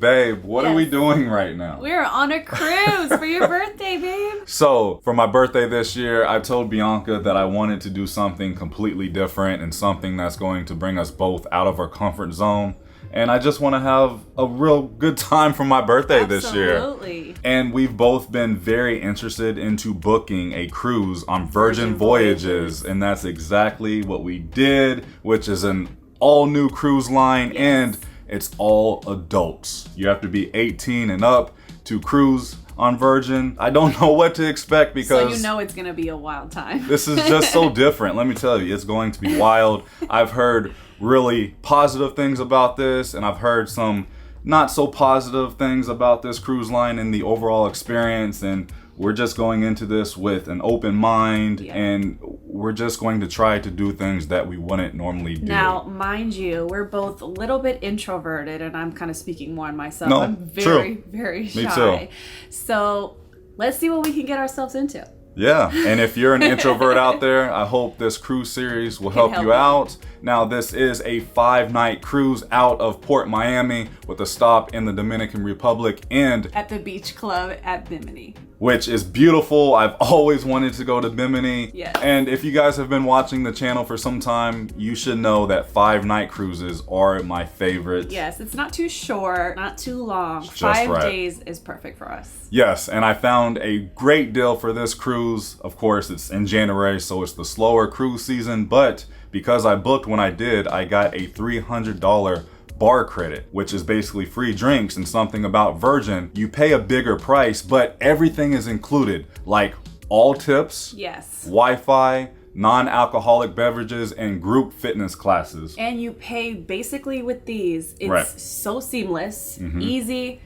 Babe, what are we doing right now? We're on a cruise for your birthday, babe. So, for my birthday this year, I told Bianca that I wanted to do something completely different and something that's going to bring us both out of our comfort zone. And I just want to have a real good time for my birthday this year. Absolutely. And we've both been very interested into booking a cruise on Virgin Voyages. And that's exactly what we did, which is an all-new cruise line. Yes. And it's all adults. You have to be 18 and up to cruise on Virgin. I don't know what to expect because... So you know it's gonna be a wild time. This is just so different. Let me tell you, it's going to be wild. I've heard really positive things about this, and I've heard some not so positive things about this cruise line and the overall experience, and we're just going into this with an open mind, and we're just going to try to do things that we wouldn't normally do. Now, mind you, we're both a little bit introverted, and I'm kind of speaking more on myself. No, I'm very, true. very shy. Me too. So let's see what we can get ourselves into. Yeah, and if you're an introvert out there, I hope this cruise series will help you out. Now, this is a 5-night cruise out of Port Miami with a stop in the Dominican Republic and at the beach club at Bimini, which is beautiful. I've always wanted to go to Bimini. Yes. And if you guys have been watching the channel for some time, you should know that 5-night cruises are my favorite. Yes, it's not too short, not too long. Just 5 right. days is perfect for us. Yes, and I found a great deal for this cruise. Of course, it's in January, so it's the slower cruise season, but because I booked when I did, I got a $300 bar credit, which is basically free drinks. And something about Virgin, you pay a bigger price, but everything is included, like all tips, Yes. Wi-Fi, non-alcoholic beverages, and group fitness classes. And you pay basically with these. It's Right. so seamless, easy.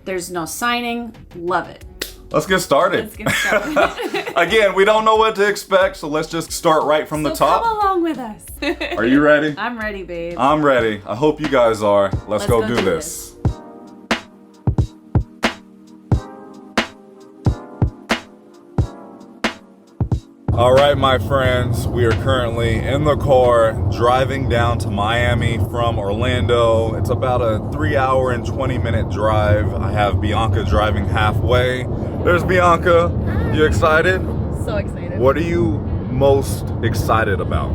There's no signing. Love it. Let's get started. Let's get started. Again, we don't know what to expect, so let's just start right from the top. Come along with us. Are you ready? I'm ready, babe. I'm ready. I hope you guys are. Let's go do this. All right, my friends, we are currently in the car driving down to Miami from Orlando. It's about a 3-hour and 20-minute drive. I have Bianca driving halfway. There's Bianca. You excited? So excited. What are you most excited about?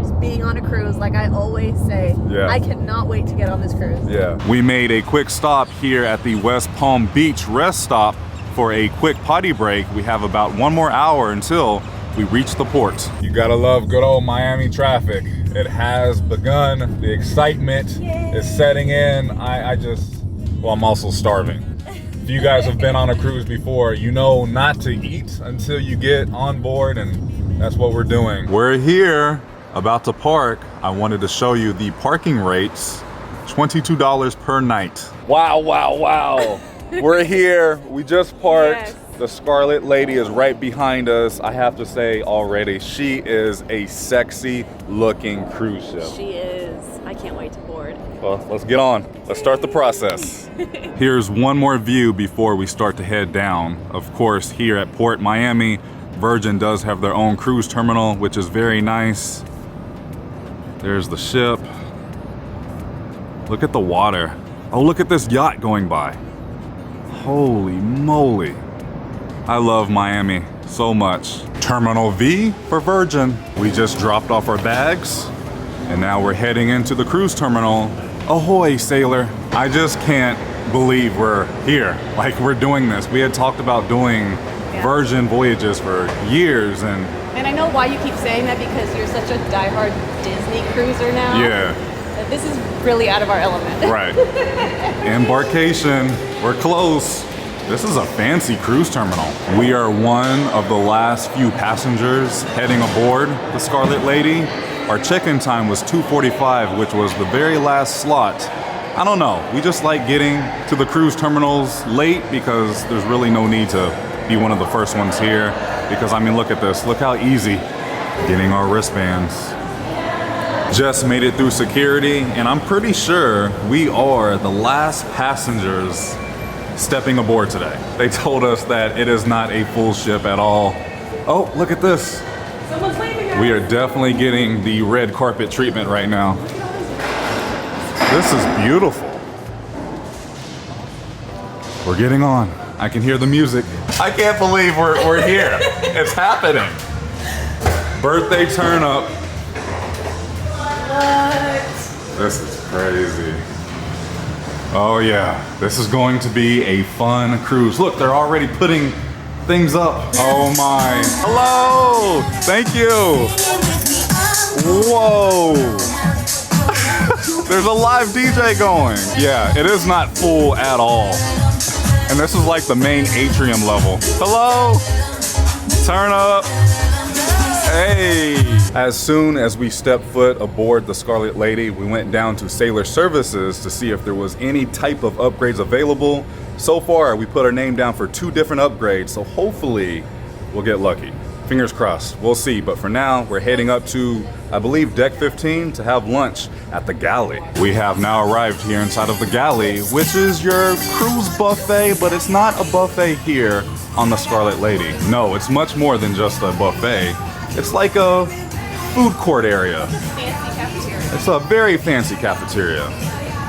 Just being on a cruise, like I always say. Yeah. I cannot wait to get on this cruise. Yeah. We made a quick stop here at the West Palm Beach rest stop for a quick potty break. We have about 1 more hour until we reach the port. You gotta love good old Miami traffic. It has begun. The excitement is setting in. Well, I'm also starving. If you guys have been on a cruise before, you know not to eat until you get on board, and that's what we're doing. We're here, about to park. I wanted to show you the parking rates. $22 per night. Wow, wow, wow. We're here, we just parked. Yes. The Scarlet Lady is right behind us. I have to say already, she is a sexy looking cruise ship. She is. I can't wait to board. Well, let's get on. Let's start the process. Here's one more view before we start to head down. Of course, here at Port Miami, Virgin does have their own cruise terminal, which is very nice. There's the ship. Look at the water. Oh, look at this yacht going by. Holy moly. I love Miami so much. Terminal V for Virgin. We just dropped off our bags, and now we're heading into the cruise terminal. Ahoy, sailor. I just can't believe we're here. Like, we're doing this. We had talked about doing Virgin Voyages for years, and I know why you keep saying that, because you're such a diehard Disney cruiser now. yeah, That this is really out of our element. right. Embarkation, we're close. This is a fancy cruise terminal. We are one of the last few passengers heading aboard the Scarlet Lady. Our check-in time was 2:45, which was the very last slot. I don't know, we just like getting to the cruise terminals late because there's really no need to be one of the first ones here. Because I mean, look at this, look how easy getting our wristbands. Just made it through security, and I'm pretty sure we are the last passengers stepping aboard today. They told us that it is not a full ship at all. Oh, look at this. Someone's waving at us. We are definitely getting the red carpet treatment right now. This is beautiful. We're getting on. I can hear the music. I can't believe we're here. It's happening. Birthday turn up. What? This is crazy. Oh yeah, this is going to be a fun cruise. Look, they're already putting things up. Oh my. Hello, thank you. Whoa. There's a live DJ going. Yeah, it is not full at all. And this is like the main atrium level. Hello, turn up. Hey! As soon as we stepped foot aboard the Scarlet Lady, we went down to Sailor Services to see if there was any type of upgrades available. So far, we put our name down for 2 different upgrades, so hopefully we'll get lucky. Fingers crossed, we'll see. But for now, we're heading up to, I believe, Deck 15 to have lunch at the Galley. We have now arrived here inside of the Galley, which is your cruise buffet, but it's not a buffet here on the Scarlet Lady. No, it's much more than just a buffet. It's like a food court area. Fancy cafeteria. It's a very fancy cafeteria.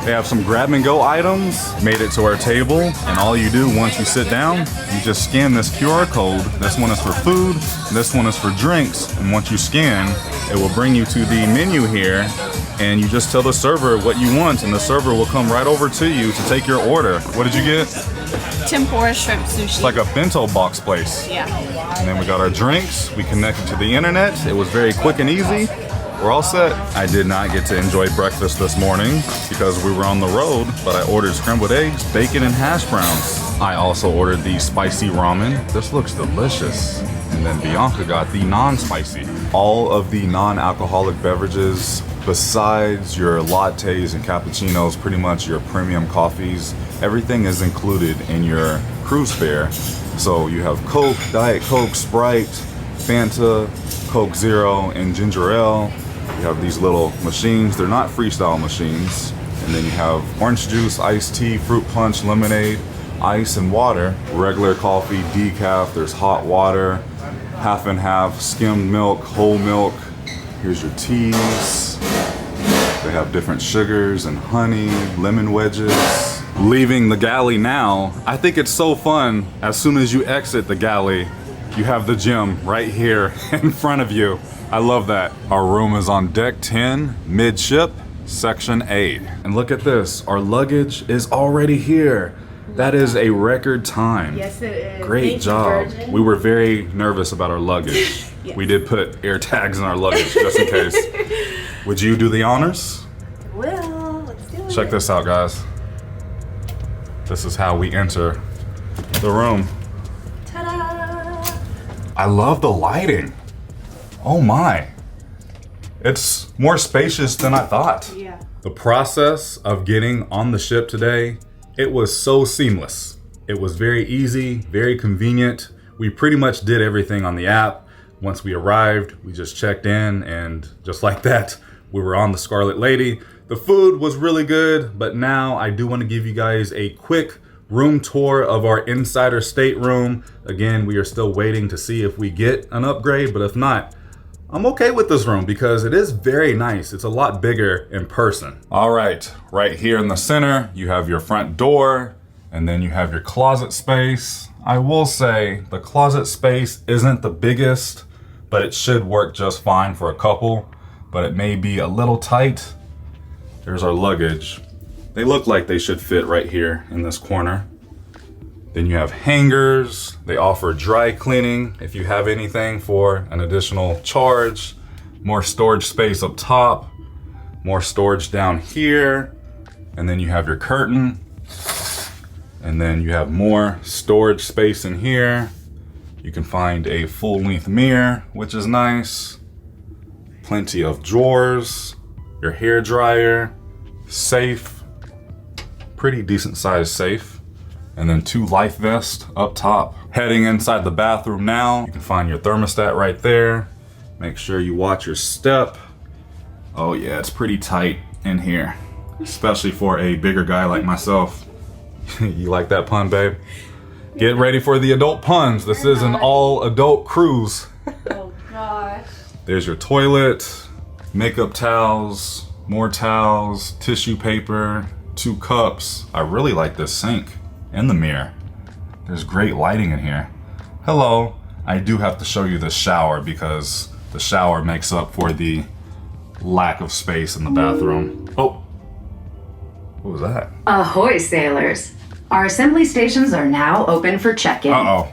They have some grab and go items, made it to our table, and all you do once you sit down, you just scan this QR code. This one is for food, this one is for drinks, and once you scan, it will bring you to the menu here, and you just tell the server what you want, and the server will come right over to you to take your order. What did you get? Tempura shrimp sushi. It's like a bento box place. Yeah. And then we got our drinks, we connected to the internet, it was very quick and easy. We're all set. I did not get to enjoy breakfast this morning because we were on the road, but I ordered scrambled eggs, bacon, and hash browns. I also ordered the spicy ramen. This looks delicious. And then Bianca got the non-spicy. All of the non-alcoholic beverages, besides your lattes and cappuccinos, pretty much your premium coffees, everything is included in your cruise fare. So you have Coke, Diet Coke, Sprite, Fanta, Coke Zero, and ginger ale. You have these little machines. They're not freestyle machines. And then you have orange juice, iced tea, fruit punch, lemonade, ice, and water. Regular coffee, decaf. There's hot water, half and half, skimmed milk, whole milk. Here's your teas. They have different sugars and honey, lemon wedges. Leaving the Galley now, I think it's so fun. As soon as you exit the Galley, you have the gym right here in front of you. I love that. Our room is on deck 10, midship, section 8. And look at this, our luggage is already here. That is a record time. Yes, it is. Great Thank job. you, Virgin. We were very nervous about our luggage. Yes. We did put air tags in our luggage just in case. Would you do the honors? Well, let's do it. Check this out, guys. This is how we enter the room. Ta-da! I love the lighting. Oh my. It's more spacious than I thought. Yeah. The process of getting on the ship today, it was so seamless. It was very easy, very convenient. We pretty much did everything on the app. Once we arrived, we just checked in, and just like that, we were on the Scarlet Lady. The food was really good, but now I do want to give you guys a quick room tour of our insider stateroom. Again, we are still waiting to see if we get an upgrade, but if not, I'm okay with this room because it is very nice. It's a lot bigger in person. All right here in the center, you have your front door, and then you have your closet space. I will say the closet space isn't the biggest, but it should work just fine for a couple, but it may be a little tight. There's our luggage. They look like they should fit right here in this corner. Then you have hangers. They offer dry cleaning if you have anything for an additional charge. More storage space up top. More storage down here. And then you have your curtain. And then you have more storage space in here. You can find a full-length mirror, which is nice. Plenty of drawers. Your hair dryer. Safe. Pretty decent sized safe. And then 2 life vests up top. Heading inside the bathroom now, you can find your thermostat right there. Make sure you watch your step. Oh yeah, it's pretty tight in here, especially for a bigger guy like myself. You like that pun, babe? Get ready for the adult puns. This is an all adult cruise. Oh gosh. There's your toilet, makeup towels, more towels, tissue paper, 2 cups. I really like this sink. and the mirror. There's great lighting in here. Hello. I do have to show you the shower because the shower makes up for the lack of space in the bathroom. Oh, what was that? Ahoy, sailors. Our assembly stations are now open for check-in. Uh-oh.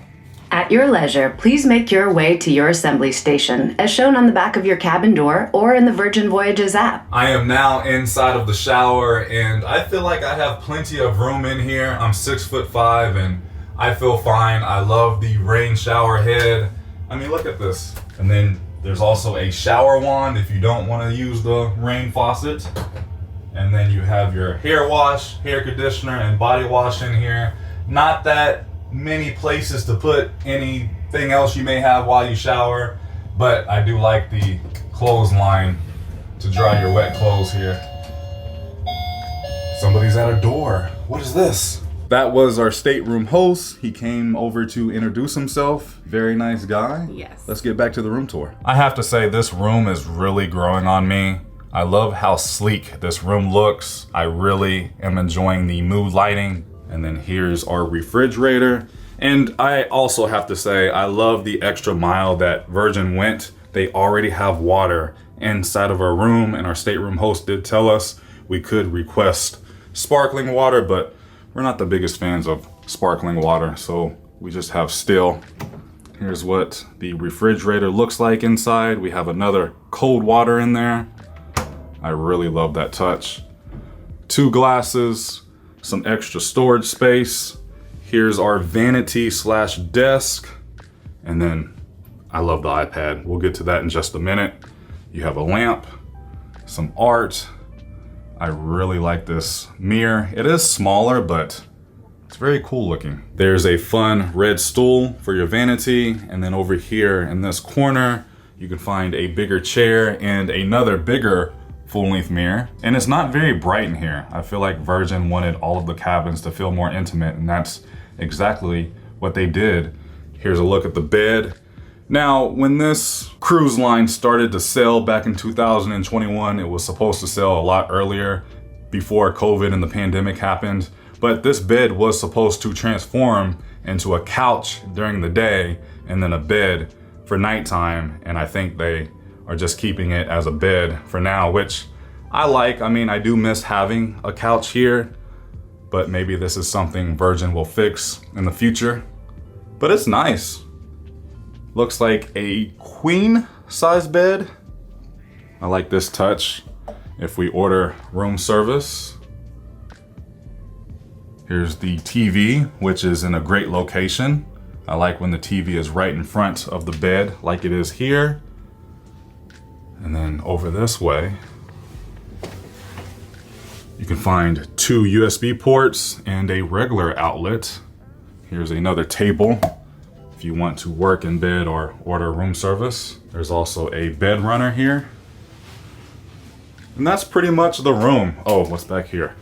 At your leisure, please make your way to your assembly station, as shown on the back of your cabin door or in the Virgin Voyages app. I am now inside of the shower, and I feel like I have plenty of room in here. I'm 6'5", and I feel fine. I love the rain shower head. I mean, look at this. And then there's also a shower wand if you don't want to use the rain faucet. And then you have your hair wash, hair conditioner, and body wash in here. Not that many places to put anything else you may have while you shower, but I do like the clothesline to dry your wet clothes here. Somebody's at a door. What is this? That was our stateroom host. He came over to introduce himself. Very nice guy. Yes. Let's get back to the room tour. I have to say, this room is really growing on me. I love how sleek this room looks. I really am enjoying the mood lighting. And then here's our refrigerator. And I also have to say, I love the extra mile that Virgin went. They already have water inside of our room, and our stateroom host did tell us we could request sparkling water, but we're not the biggest fans of sparkling water, so we just have still. Here's what the refrigerator looks like inside. We have another cold water in there. I really love that touch. 2 glasses, some extra storage space. Here's our vanity / desk. And then I love the iPad. We'll get to that in just a minute. You have a lamp, some art. I really like this mirror. It is smaller, but it's very cool looking. There's a fun red stool for your vanity. And then over here in this corner, you can find a bigger chair and another bigger full-length mirror. And it's not very bright in here. I feel like Virgin wanted all of the cabins to feel more intimate, and that's exactly what they did. Here's a look at the bed. Now, when this cruise line started to sail back in 2021, it was supposed to sail a lot earlier, before COVID and the pandemic happened. But this bed was supposed to transform into a couch during the day and then a bed for nighttime. And I think they are just keeping it as a bed for now, which I like. I mean, I do miss having a couch here, but maybe this is something Virgin will fix in the future. But it's nice. Looks like a queen size bed. I like this touch if we order room service. Here's the TV, which is in a great location. I like when the TV is right in front of the bed like it is here. And then over this way, you can find 2 USB ports and a regular outlet. Here's another table if you want to work in bed or order room service. There's also a bed runner here. And that's pretty much the room. Oh, what's back here?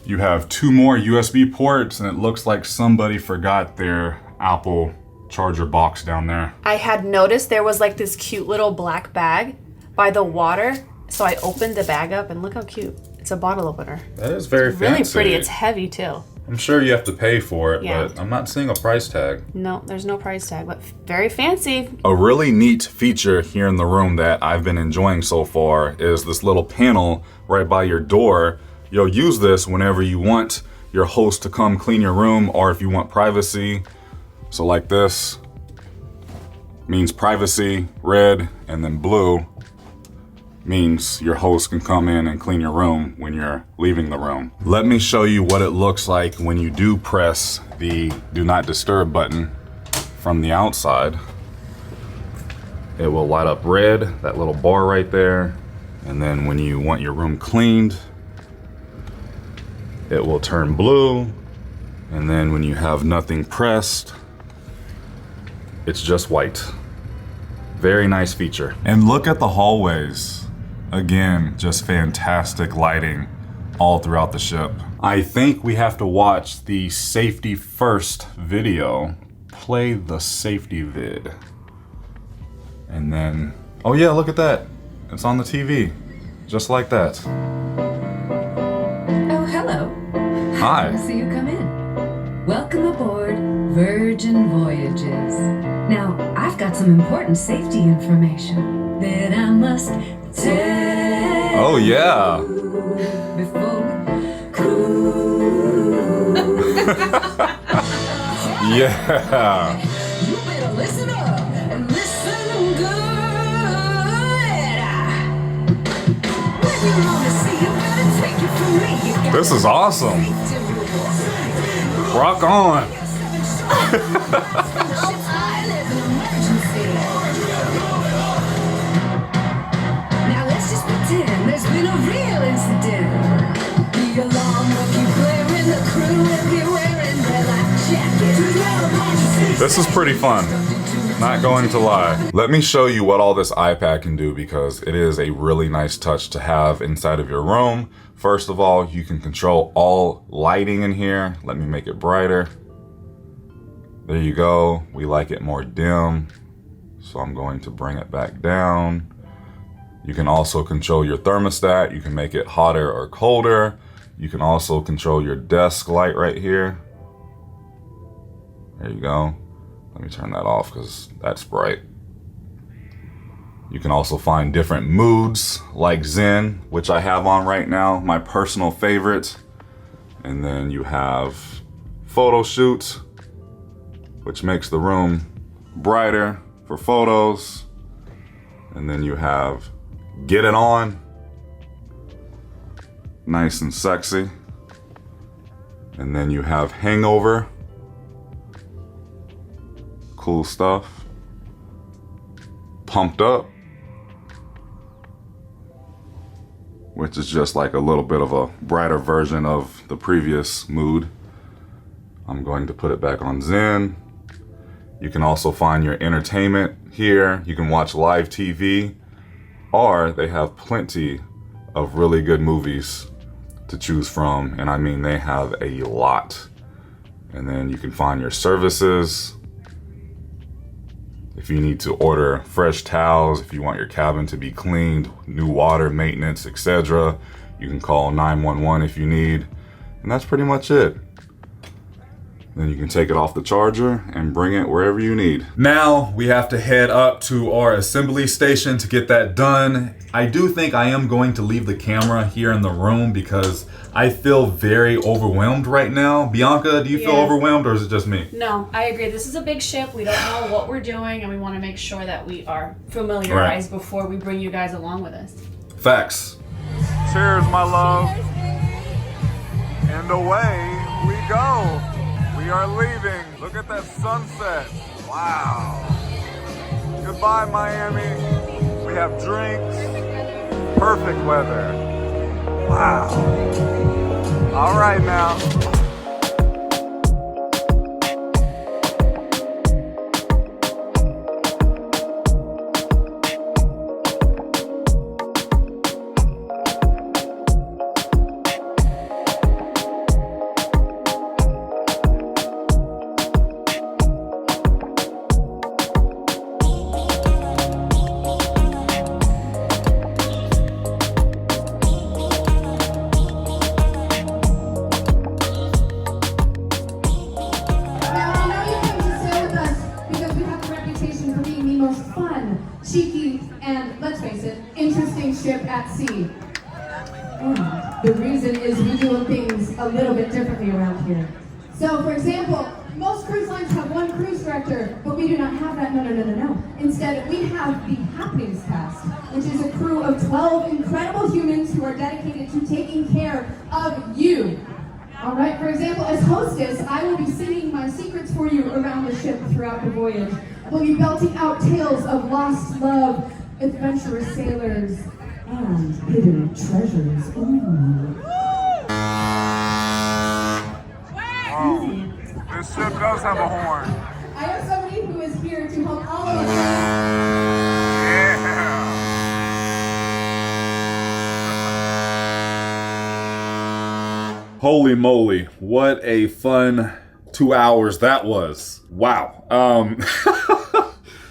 You have 2 more USB ports, and it looks like somebody forgot their Apple charger box down there. I had noticed there was like this cute little black bag by the water. So I opened the bag up and look how cute. It's a bottle opener. That is very Really fancy. pretty. It's heavy too. I'm sure you have to pay for it, Yeah. but I'm not seeing a price tag. No, there's no price tag, but very fancy. A really neat feature here in the room that I've been enjoying so far is this little panel right by your door. You'll use this whenever you want your host to come clean your room, or if you want privacy. So like this means privacy, red, and then blue means your host can come in and clean your room when you're leaving the room. Let me show you what it looks like when you do press the do not disturb button from the outside. It will light up red, that little bar right there. And then when you want your room cleaned, it will turn blue. And then when you have nothing pressed, it's just white. Very nice feature. And look at the hallways. Again, just fantastic lighting all throughout the ship. I think we have to watch the safety first video. Play the safety vid. And then, oh yeah, look at that. It's on the TV, just like that. Oh, hello. Hi. I see you come in. Welcome aboard Virgin Voyages. Now, I've got some important safety information that I must tell. Oh, yeah. Before we cruise. Yeah. You better listen up and listen good. When you wanna see, you gotta take it from me. You gotta This is awesome. Rock on. Now let's just pretend there's been a real incident. The alarm will keep blaring, the crew will be wearing their life jackets. This is pretty fun. Not going to lie. Let me show you what all this iPad can do because it is a really nice touch to have inside of your room. First of all, you can control all lighting in here. Let me make it brighter. There you go. We like it more dim, so I'm going to bring it back down. You can also control your thermostat. You can make it hotter or colder. You can also control your desk light right here. There you go. Let me turn that off because that's bright. You can also find different moods like Zen, which I have on right now, my personal favorite. And then you have photo shoots, which makes the room brighter for photos. And then you have get it on, nice and sexy. And then you have hangover, cool stuff. Pumped up, which is just like a little bit of a brighter version of the previous mood. I'm going to put it back on Zen. You can also find your entertainment here. You can watch live TV, or they have plenty of really good movies to choose from. And I mean, they have a lot. And then you can find your services. If you need to order fresh towels, if you want your cabin to be cleaned, new water, maintenance, etc., you can call 911 if you need. And that's pretty much it. Then you can take it off the charger and bring it wherever you need. Now we have to head up to our assembly station to get that done. I do think I am going to leave the camera here in the room because I feel very overwhelmed right now. Bianca, do you feel overwhelmed or is it just me? No, I agree. This is a big ship. We don't know what we're doing, and we want to make sure that we are familiarized before we bring you guys along with us. Facts. Cheers, my love. And away we go. We are leaving. Look at that sunset. Wow. Goodbye, Miami. We have drinks. Perfect weather. Wow. All right now. At sea. The reason is we do things a little bit differently around here. So, for example, most cruise lines have one cruise director, but we do not have that. No. Instead, we have the Happenings Cast, which is a crew of 12 incredible humans who are dedicated to taking care of you. All right, for example, as hostess, I will be singing my secrets for you around the ship throughout the voyage. We'll be belting out tales of lost love, adventurous sailors, and hidden treasures. Ooh. Wow. This ship does have a horn. I have somebody who is here to help all of us. Yeah. Holy moly, what a fun 2 hours that was. Wow.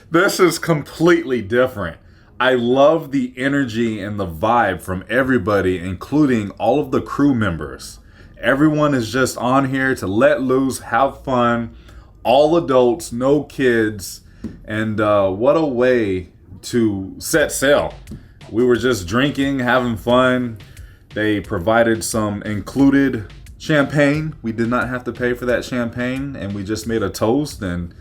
This is completely different. I love the energy and the vibe from everybody, including all of the crew members. Everyone is just on here to let loose, have fun. All adults, no kids. And what a way to set sail. We were just drinking, having fun. They provided some included champagne. We did not have to pay for that champagne, and we just made a toast, and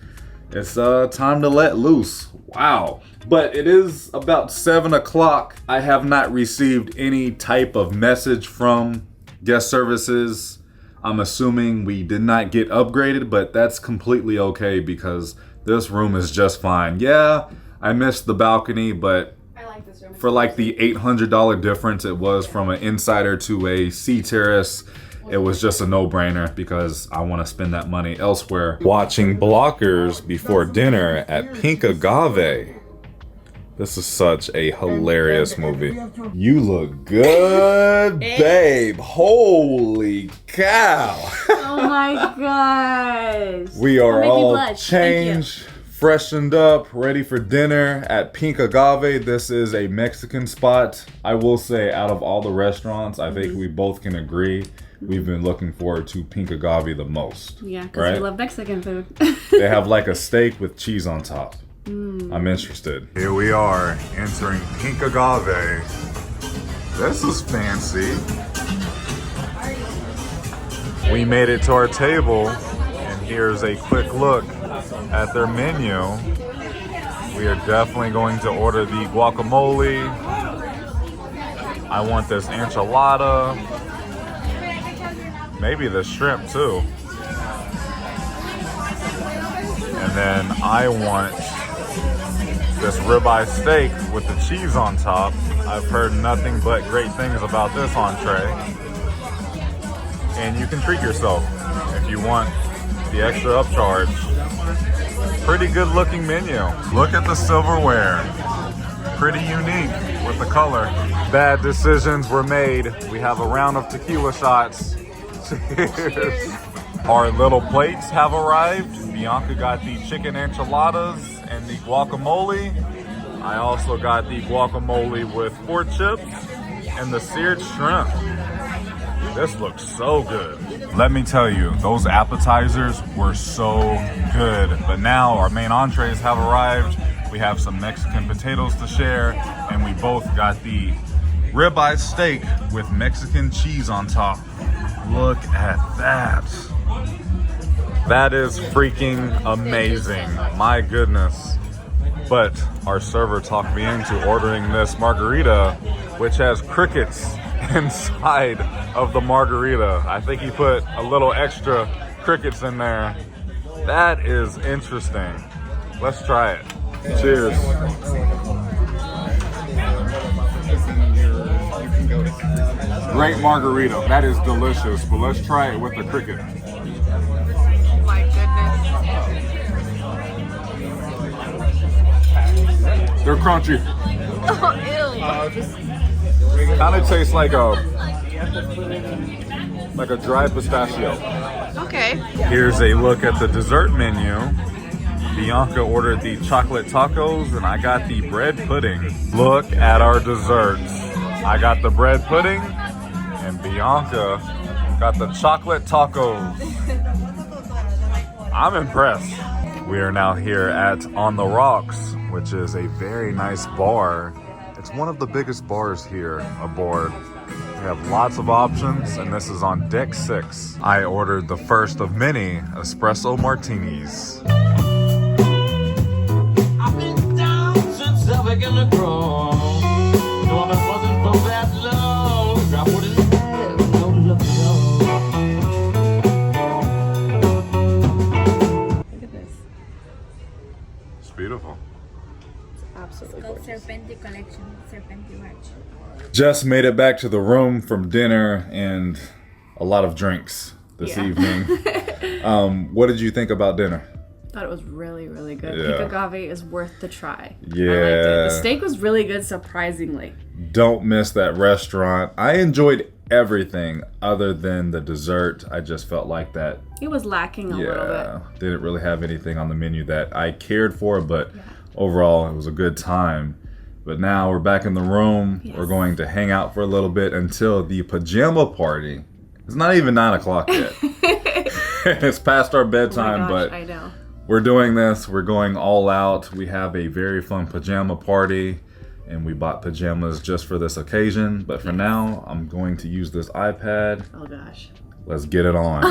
it's time to let loose. Wow. But it is about 7 o'clock. I have not received any type of message from guest services. I'm assuming we did not get upgraded, but that's completely okay because this room is just fine. Yeah, I missed the balcony, but I like this room. for like the $800 difference it was from an insider to a sea terrace, it was just a no-brainer because I want to spend that money elsewhere. Watching Blockers before dinner at Pink Agave. This is such a hilarious movie. You look good, babe. Holy cow. Oh my gosh. We are Don't make me all blush. Thank you. changed, freshened up, ready for dinner at Pink Agave. This is a Mexican spot. I will say, out of all the restaurants, I think we both can agree we've been looking forward to Pink Agave the most. Yeah, because right? we love Mexican food. They have like a steak with cheese on top. I'm interested. Here we are entering Pink Agave. This is fancy. We made it to our table, and here's a quick look at their menu. We are definitely going to order the guacamole. I want this enchilada. Maybe the shrimp too. And then I want this ribeye steak with the cheese on top. I've heard nothing but great things about this entree. And you can treat yourself if you want the extra upcharge. Pretty good looking menu. Look at the silverware. Pretty unique with the color. Bad decisions were made. We have a round of tequila shots. Cheers. Our little plates have arrived. Bianca got the chicken enchiladas and the guacamole. I also got the guacamole with pork chips and the seared shrimp. This looks so good. Let me tell you, those appetizers were so good. But now our main entrees have arrived. We have some Mexican potatoes to share, and we both got the ribeye steak with Mexican cheese on top. Look at that. That is freaking amazing. My goodness. But our server talked me into ordering this margarita, which has crickets inside of the margarita. I think he put a little extra crickets in there. That is interesting. Let's try it. Cheers. Great margarita. That is delicious, but let's try it with the cricket. My goodness. They're crunchy. Oh, ew. Kind of tastes like a dry pistachio. Okay. Here's a look at the dessert menu. Bianca ordered the chocolate tacos and I got the bread pudding. Look at our desserts. I got the bread pudding and Bianca got the chocolate tacos. I'm impressed. We are now here at On the Rocks, which is a very nice bar. It's one of the biggest bars here aboard. We have lots of options, and this is on deck 6. I ordered the first of many espresso martinis. I've been down since I began to grow. No, if it wasn't for that love, I wouldn't have no love at all. Look at this. It's beautiful. Absolutely Called gorgeous. Serpenti Collection, Serpenti Watch. Just made it back to the room from dinner and a lot of drinks this evening. What did you think about dinner? Thought it was really, really good. Yeah. Pink Agave is worth the try. Yeah. I liked it. The steak was really good, surprisingly. Don't miss that restaurant. I enjoyed everything other than the dessert. I just felt like that. It was lacking a little bit. Didn't really have anything on the menu that I cared for, but overall it was a good time. But now we're back in the room. Yes. We're going to hang out for a little bit until the pajama party It's not even 9 o'clock yet. It's past our bedtime, gosh, but I know. we're doing this. We're going all out. We have a very fun pajama party, and we bought pajamas just for this occasion. But for now, I'm going to use this iPad. Oh gosh. Let's get it on.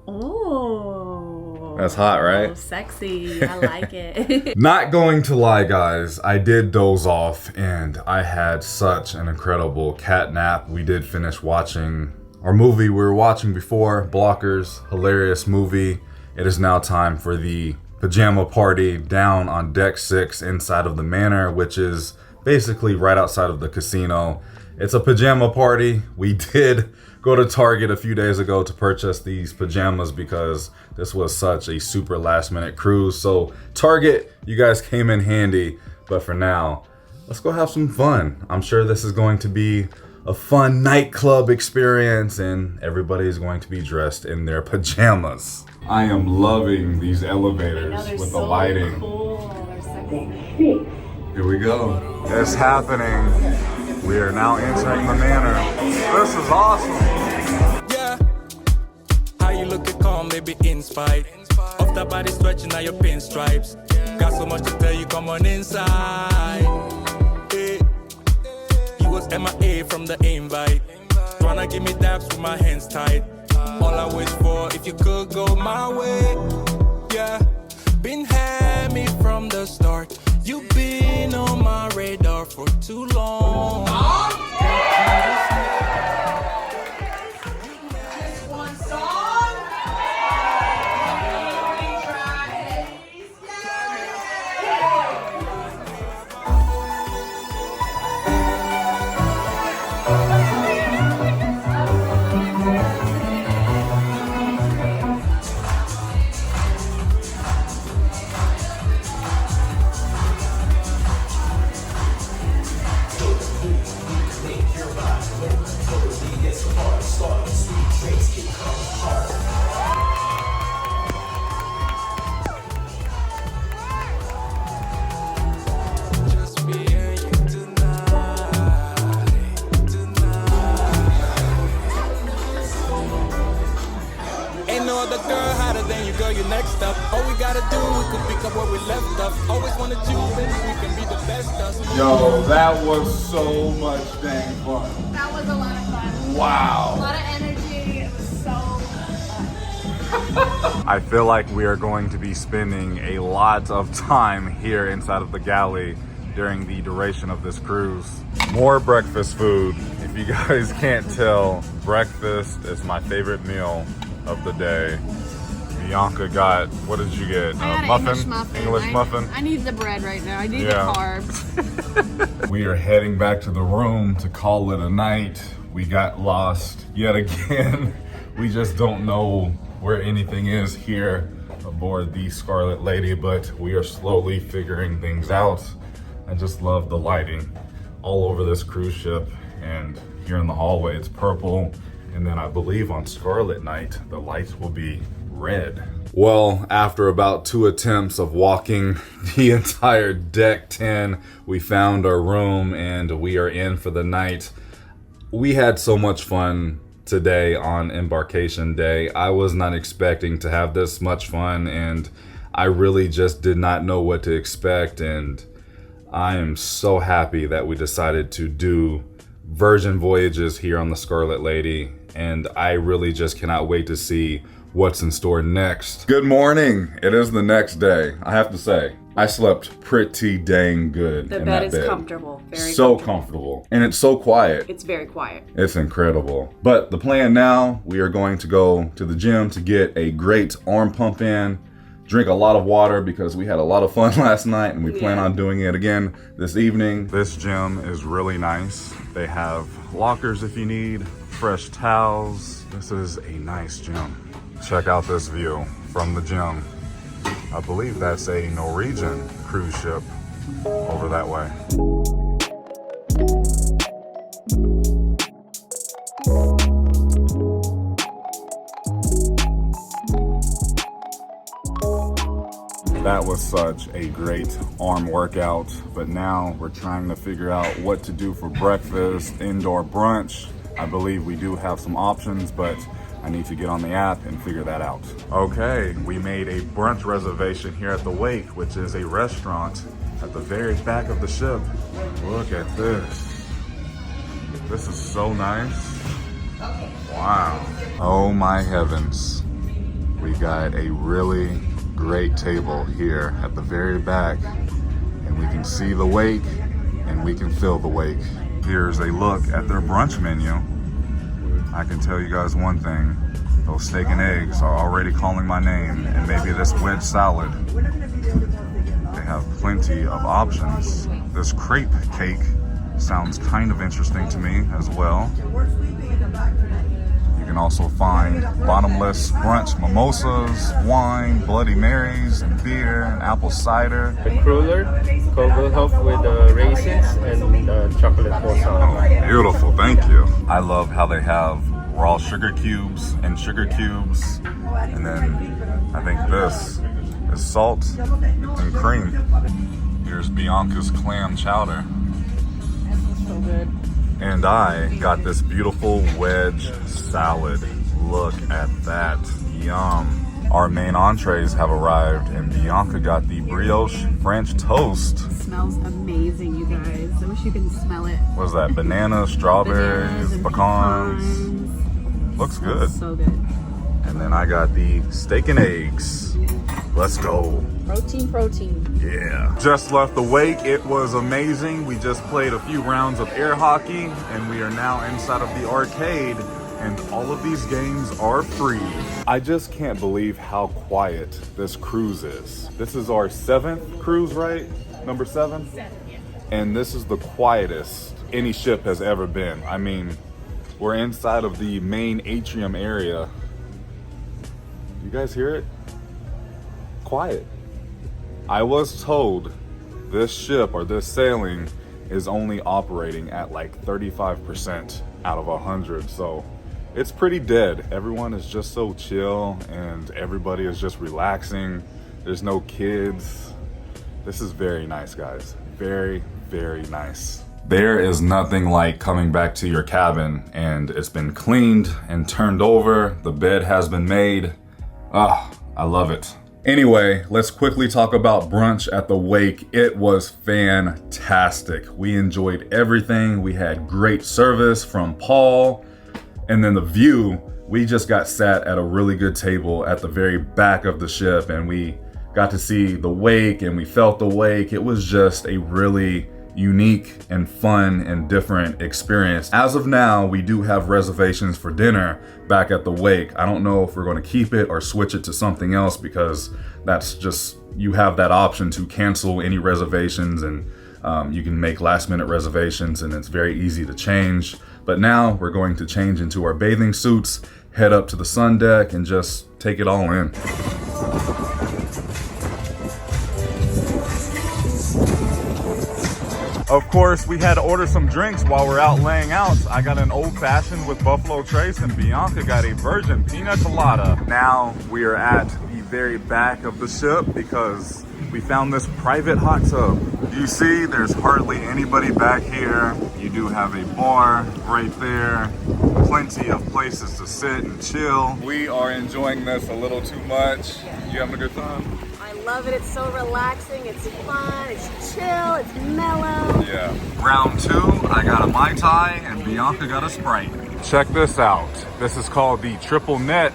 Oh. That's hot, right? Oh, sexy. I like it. Not going to lie, guys. I did doze off, and I had such an incredible cat nap. We did finish watching our movie we were watching before, Blockers, hilarious movie. It is now time for the pajama party down on deck 6 inside of the Manor, which is basically right outside of the casino. It's a pajama party. We did go to Target a few days ago to purchase these pajamas because this was such a super last minute cruise. So Target, you guys came in handy, but for now, let's go have some fun. I'm sure this is going to be a fun nightclub experience, and everybody is going to be dressed in their pajamas. I am loving these elevators with the lighting. Cool. They're sexy. Here we go. It's happening. We are now entering the Manor. This is awesome. Yeah. How you looking calm, baby, in spite of the body stretching out your pinstripes. Got so much to tell you, come on inside. Was MIA from the invite. Tryna give me daps with my hands tied. All I wish for, if you could go my way. Yeah, been had me from the start. You've been on my radar for too long. Just one song. You next up. All we gotta do, we can pick up where we left off. Always wanted you, baby, we can be the best us. Yo, that was so much dang fun. That was a lot of fun. Wow. A lot of energy. It was so fun. I feel like we are going to be spending a lot of time here inside of the Galley during the duration of this cruise. More breakfast food. If you guys can't tell, breakfast is my favorite meal of the day. Bianca got, what did you get? I got muffin? English muffin? I need the bread right now. I need Yeah. the carbs. We are heading back to the room to call it a night. We got lost yet again. We just don't know where anything is here aboard the Scarlet Lady, but we are slowly figuring things out. I just love the lighting all over this cruise ship, and here in the hallway it's purple, and then I believe on Scarlet Night the lights will be red. Well, after about 2 attempts of walking the entire deck 10, we found our room and we are in for the night. We had so much fun today on embarkation day. I was not expecting to have this much fun, and I really just did not know what to expect, and I am so happy that we decided to do Virgin Voyages here on the Scarlet Lady, and I really just cannot wait to see what's in store next. Good morning. It is the next day. I have to say, I slept pretty dang good The in bed that is bed. comfortable. Very So comfortable. And it's so quiet. It's very quiet. It's incredible. But the plan now, we are going to go to the gym to get a great arm pump in, drink a lot of water because we had a lot of fun last night and we plan on doing it again this evening. This gym is really nice. They have lockers if you need, fresh towels. This is a nice gym. Check out this view from the gym. I believe that's a Norwegian cruise ship over that way. That was such a great arm workout, but now we're trying to figure out what to do for breakfast, indoor brunch. I believe we do have some options, but I need to get on the app and figure that out. Okay, we made a brunch reservation here at the Wake, which is a restaurant at the very back of the ship. Look at this. This is so nice. Wow. Oh my heavens. We got a really great table here at the very back, and we can see the Wake and we can feel the Wake. Here's a look at their brunch menu. I can tell you guys one thing, those steak and eggs are already calling my name, and maybe this wedge salad. They have plenty of options. This crepe cake sounds kind of interesting to me as well. You can also find bottomless brunch mimosas, wine, Bloody Marys, and beer, and apple cider. The cruller, cocoa huff with raisins and chocolate croissant. Beautiful, thank you. I love how they have raw sugar cubes and sugar cubes. And then I think this is salt and cream. Here's Bianca's clam chowder. So good. And I got this beautiful wedge salad. Look at that, yum. Our main entrees have arrived, and Bianca got the brioche French toast. It smells amazing, you guys. I wish you could smell it. What is that? Banana, strawberries, Bananas and pecans. Looks good. So good. And then I got the steak and eggs. Let's go. Protein. Yeah. Just left the Wake. It was amazing. We just played a few rounds of air hockey, and we are now inside of the arcade, and all of these games are free. I just can't believe how quiet this cruise is. This is our 7th cruise, right? Number 7? 7, yeah. And this is the quietest any ship has ever been. I mean, we're inside of the main atrium area. You guys hear it? Quiet. I was told this ship or this sailing is only operating at like 35% out of 100. So it's pretty dead. Everyone is just so chill and everybody is just relaxing. There's no kids. This is very nice, guys. Very, very nice. There is nothing like coming back to your cabin and it's been cleaned and turned over. The bed has been made. Ah, I love it. Anyway, let's quickly talk about brunch at the Wake. It was fantastic. We enjoyed everything. We had great service from Paul. And then the view, we just got sat at a really good table at the very back of the ship, and we got to see the Wake and we felt the Wake. It was just a really unique and fun and different experience. As of now, we do have reservations for dinner back at the Wake. I don't know if we're going to keep it or switch it to something else, because that's just, you have that option to cancel any reservations, and you can make last minute reservations, and it's very easy to change. But now we're going to change into our bathing suits, head up to the sun deck, and just take it all in. Of course, we had to order some drinks while we're out laying out. I got an old fashioned with Buffalo Trace, and Bianca got a virgin pina colada. Now we are at the very back of the ship because we found this private hot tub. You see, there's hardly anybody back here. You do have a bar right there. Plenty of places to sit and chill. We are enjoying this a little too much. You having a good time? I love it. It's so relaxing. It's fun. It's chill. It's mellow. Yeah. Round 2, I got a Mai Tai and Bianca got a Sprite. Check this out. This is called the Triple Net.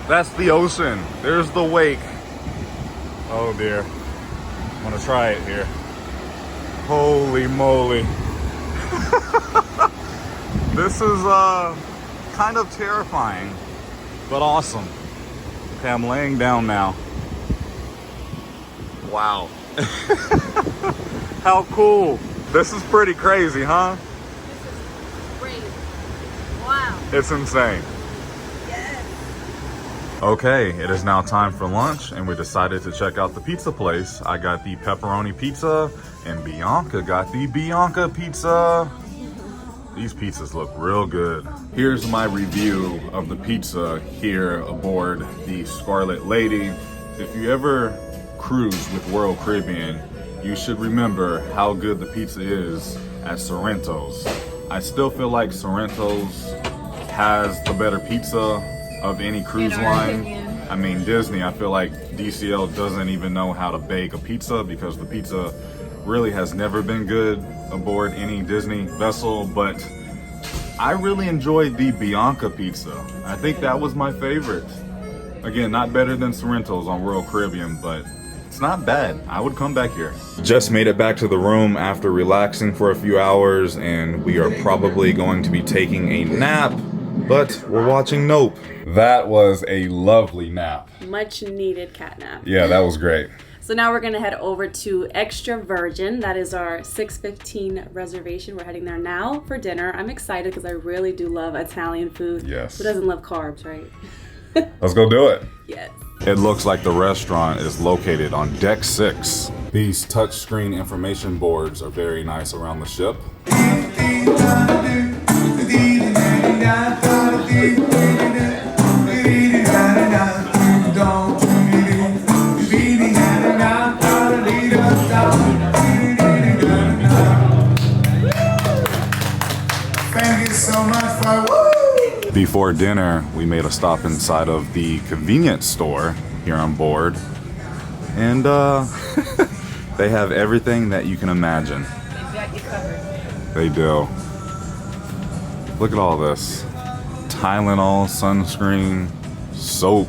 That's the ocean. There's the Wake. Oh dear. I'm gonna try it here. Holy moly. This is kind of terrifying, but awesome. Okay, I'm laying down now. Wow. How cool. This is pretty crazy, huh? This is great. Wow. It's insane. Okay, it is now time for lunch, and we decided to check out the pizza place. I got the pepperoni pizza, and Bianca got the Bianca pizza. These pizzas look real good. Here's my review of the pizza here aboard the Scarlet Lady. If you ever cruise with World Caribbean, you should remember how good the pizza is at Sorrento's. I still feel like Sorrento's has the better pizza of any cruise line. I mean, Disney, I feel like DCL doesn't even know how to bake a pizza because the pizza really has never been good aboard any Disney vessel, but I really enjoyed the Bianca pizza. I think that was my favorite. Again, not better than Sorrento's on Royal Caribbean, but it's not bad. I would come back here. Just made it back to the room after relaxing for a few hours, and we are probably going to be taking a nap, but we're watching Nope. That was a lovely nap. Much needed cat nap. Yeah, that was great. So now we're gonna head over to Extra Virgin. That is our 6:15 reservation. We're heading there now for dinner. I'm excited because I really do love Italian food. Yes. Who doesn't love carbs, right? Let's go do it. Yes. It looks like the restaurant is located on deck 6. These touchscreen information boards are very nice around the ship. Thank you so much for Before dinner, we made a stop inside of the convenience store here on board. And they have everything that you can imagine. They've got you covered. They do. Look at all this. Tylenol, sunscreen, soap,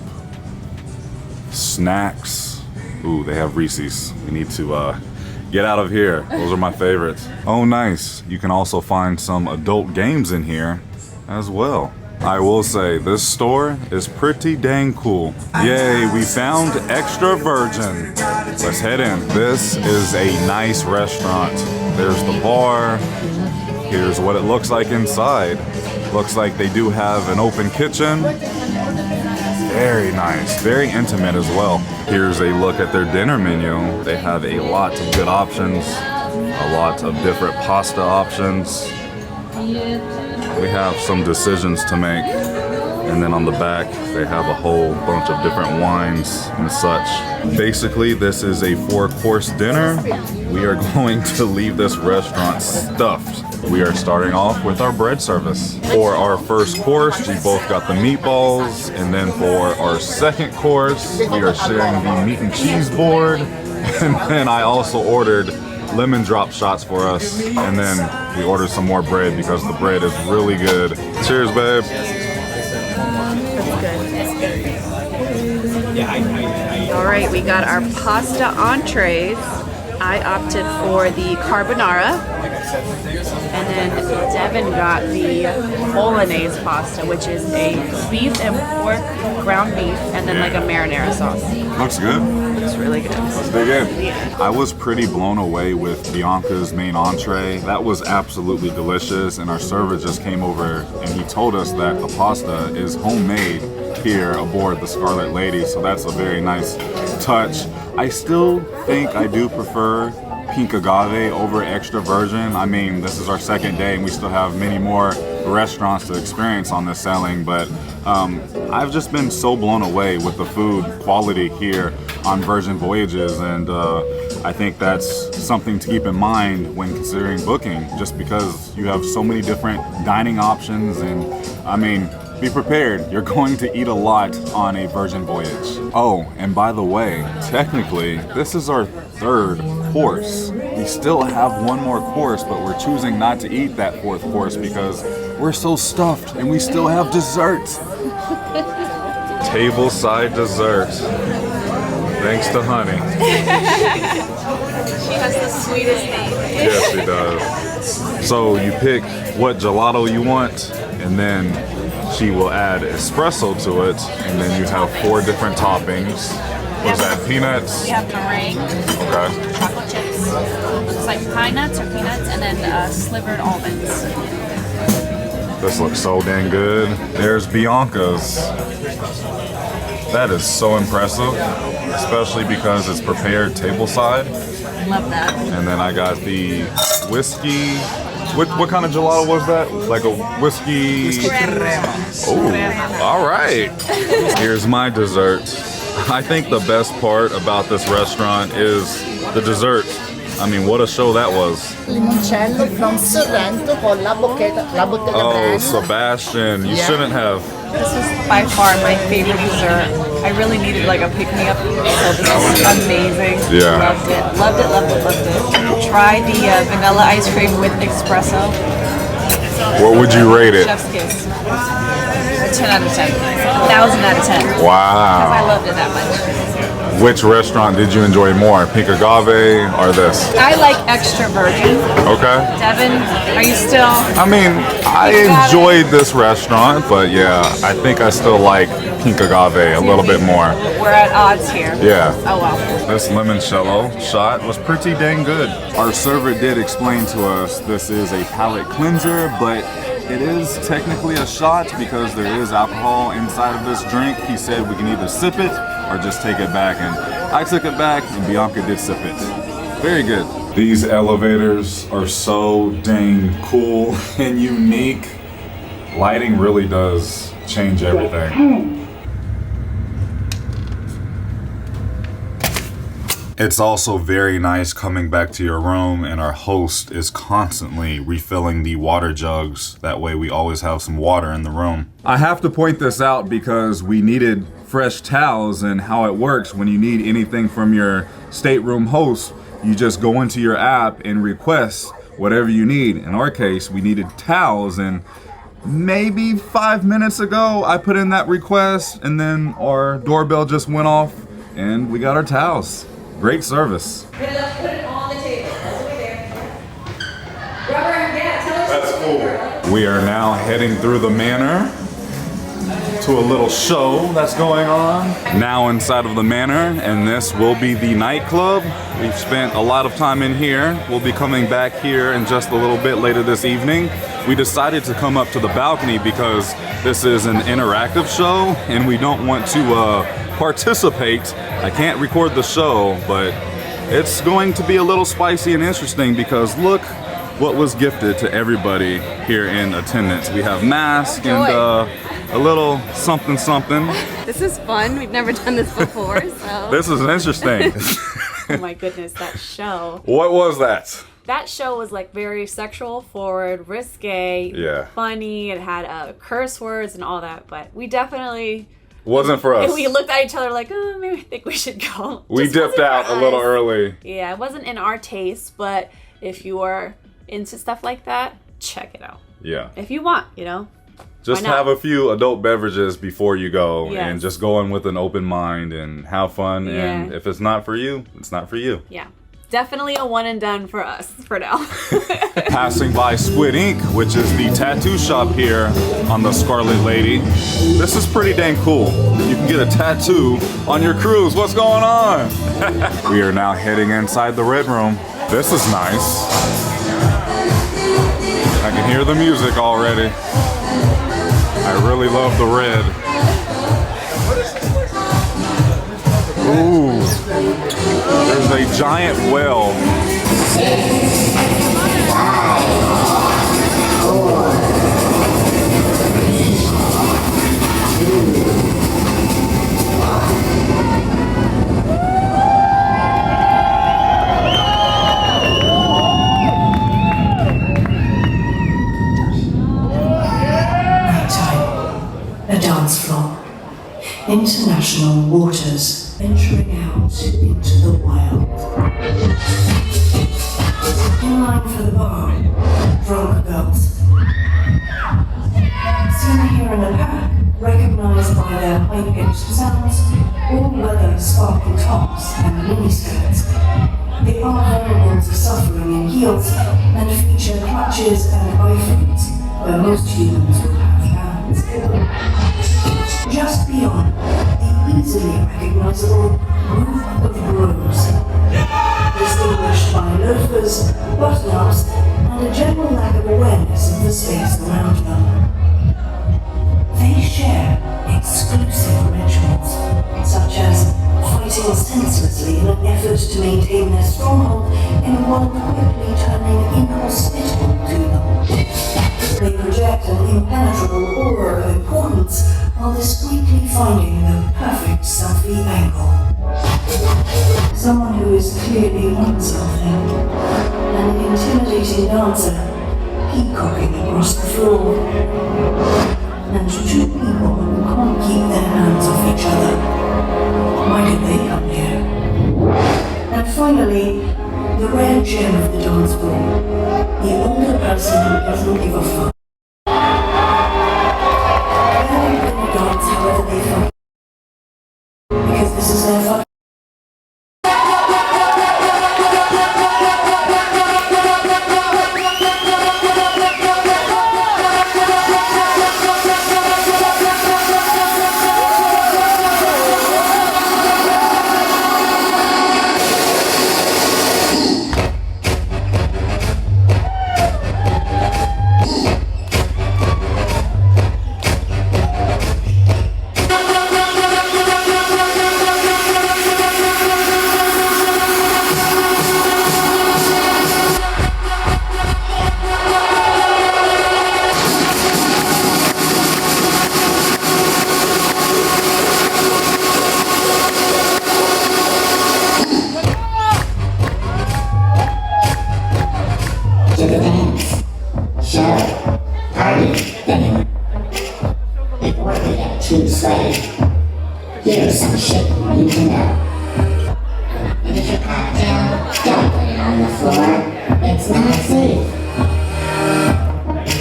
snacks. Ooh, they have Reese's. We need to get out of here. Those are my favorites. Oh, nice. You can also find some adult games in here as well. I will say, this store is pretty dang cool. Yay, we found Extra Virgin. Let's head in. This is a nice restaurant. There's the bar. Here's what it looks like inside. Looks like they do have an open kitchen. Very nice, very intimate as well. Here's a look at their dinner menu. They have a lot of good options, a lot of different pasta options. We have some decisions to make. And then on the back, they have a whole bunch of different wines and such. Basically, this is a 4-course dinner. We are going to leave this restaurant stuffed. We are starting off with our bread service. For our first course, we both got the meatballs. And then for our second course, we are sharing the meat and cheese board. And then I also ordered lemon drop shots for us. And then we ordered some more bread because the bread is really good. Cheers, babe. All right, we got our pasta entrees. I opted for the carbonara, and then Devin got the bolognese pasta, which is a beef and pork ground beef, and then like a marinara sauce. Looks good. It's really good. Let's dig in. I was pretty blown away with Bianca's main entree. That was absolutely delicious, and our server just came over and he told us that the pasta is homemade here aboard the Scarlet Lady, so that's a very nice touch. I still think I do prefer pink agave over extra virgin. I mean, this is our second day and we still have many more restaurants to experience on this sailing, but I've just been so blown away with the food quality here on Virgin Voyages, and I think that's something to keep in mind when considering booking, just because you have so many different dining options. And I mean, be prepared, you're going to eat a lot on a Virgin voyage. Oh, and by the way, technically, this is our third course. We still have one more course, but we're choosing not to eat that fourth course because we're so stuffed and we still have dessert. Tableside dessert. Thanks to Honey. She has the sweetest name. Yes, she does. So you pick what gelato you want, and then she will add espresso to it, and then you have 4 different toppings. What's that, peanuts? We have meringue, Okay. chocolate chips, looks like pine nuts or peanuts, and then slivered almonds. This looks so dang good. There's Bianca's. That is so impressive, especially because it's prepared tableside. Love that. And then I got the whiskey. What kind of gelato was that? Like a whiskey? Oh, all right. Here's my dessert. I think the best part about this restaurant is the dessert. I mean, what a show that was. Limoncello from Sorrento con la botella Oh, brand. Sebastian, you shouldn't have. This is by far my favorite dessert. I really needed like a pick-me-up, so this is amazing. Yeah. Loved it, loved it, loved it, loved it. Try the vanilla ice cream with espresso. What would you rate it? Chef's kiss. A 10 out of 10. 1,000 out of 10. Because I Wow. loved it that much. Which restaurant did you enjoy more? Pink Agave or this? I like extra virgin. Okay. Devin, are you still? I mean, I enjoyed this restaurant, but yeah, I think I still like Pink Agave a little bit more. We're at odds here. Yeah. Oh well. This limoncello shot was pretty dang good. Our server did explain to us this is a palate cleanser, but it is technically a shot because there is alcohol inside of this drink. He said we can either sip it or just take it back, and I took it back and Bianca did sip it. Very good. These elevators are so dang cool and unique. Lighting really does change everything. It's also very nice coming back to your room and our host is constantly refilling the water jugs. That way we always have some water in the room. I have to point this out because we needed fresh towels, and how it works when you need anything from your stateroom host, you just go into your app and request whatever you need. In our case, we needed towels, and maybe 5 minutes ago I put in that request and then our doorbell just went off and we got our towels. Great service. Put it on the table. All the way there. Robert, yeah, tell us. That's cool. We are now heading through the manor to a little show that's going on. Now inside of the manor, and this will be the nightclub. We've spent a lot of time in here. We'll be coming back here in just a little bit later this evening. We decided to come up to the balcony because this is an interactive show and we don't want to participate. I can't record the show, but it's going to be a little spicy and interesting because look what was gifted to everybody here in attendance. We have masks and a little something something. This is fun. We've never done this before, so. This is interesting. Oh my goodness, that show. What was that? That show was like very sexual forward, risque, funny. It had curse words and all that, but we definitely wasn't for us. We looked at each other like, oh, maybe I think we should go. We dipped out a little early. Yeah, it wasn't in our taste, but if you are into stuff like that, check it out. Yeah. If you want, you know. Just have a few adult beverages before you go and just go in with an open mind and have fun. And if it's not for you, it's not for you. Yeah. Definitely a one and done for us for now. Passing by Squid Ink, which is the tattoo shop here on the Scarlet Lady. This is pretty dang cool. You can get a tattoo on your cruise. What's going on? We are now heading inside the red room. This is nice. I can hear the music already. I really love the red. Ooh, there's a giant whale. A dance floor. International waters venturing out into the wild. In line for the bar, drunk girls. Seen here in a pack, recognized by their high-pitched sounds, all-weather sparkling tops and miniskirts. They are vulnerable to suffering in heels and feature clutches and eye where most humans would have hands. Just beyond, the easily recognizable group of bros, distinguished by loafers, button-ups, and a general lack of awareness of the space around them. They share exclusive rituals, such as fighting senselessly in an effort to maintain their stronghold in a world quickly turning inhospitable to them. They project an impenetrable aura of importance while discreetly finding the perfect selfie angle. someone who is clearly on something, and an intimidating dancer peacocking across the floor, and two people who can't keep their hands off each other. Why did they come here? And finally, the rare gem of the dance floor, the older person who doesn't give a fuck. They're gonna dance however they fuck, because this is their fuck. To the dance, show, party, thing. Before we get too sweaty, here's some shit you can know. Finish your cocktail, don't put it on the floor, it's not safe.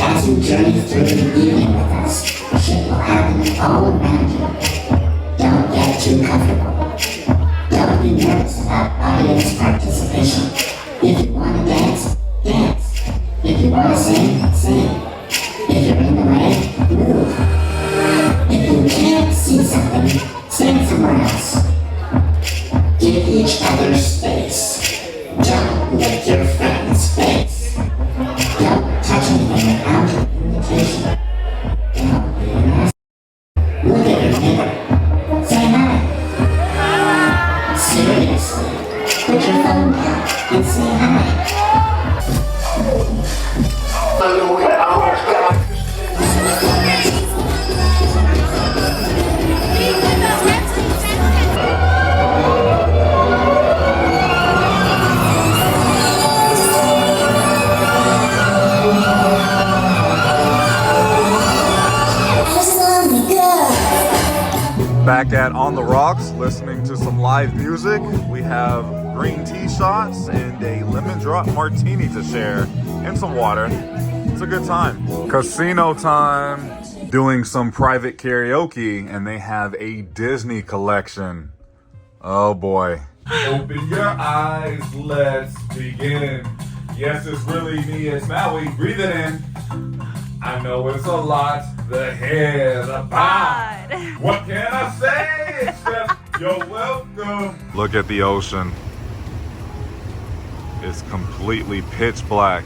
As you journey through the evening with us, shit will happen all around you. Don't get too comfortable. Don't be nervous about audience participation. If you want to dance, dance. If you want to sing, sing. If you're in the way, move. If you can't see something, stand somewhere else. Give each other space. Don't lick your friend's face. Don't touch anything without an invitation. Don't be an ass. Look at your neighbor. Say hi. Seriously, put your phone down and say hi. Back at On the Rocks, listening to some live music. We have green tea shots and a lemon drop martini to share and some water. It's a good time. Casino time, doing some private karaoke, and they have a Disney collection. Oh boy. Open your eyes, let's begin. Yes, it's really me, it's Maui. Breathe it in. I know it's a lot. The head, the bod. What can I say except you're welcome? Look at the ocean. It's completely pitch black.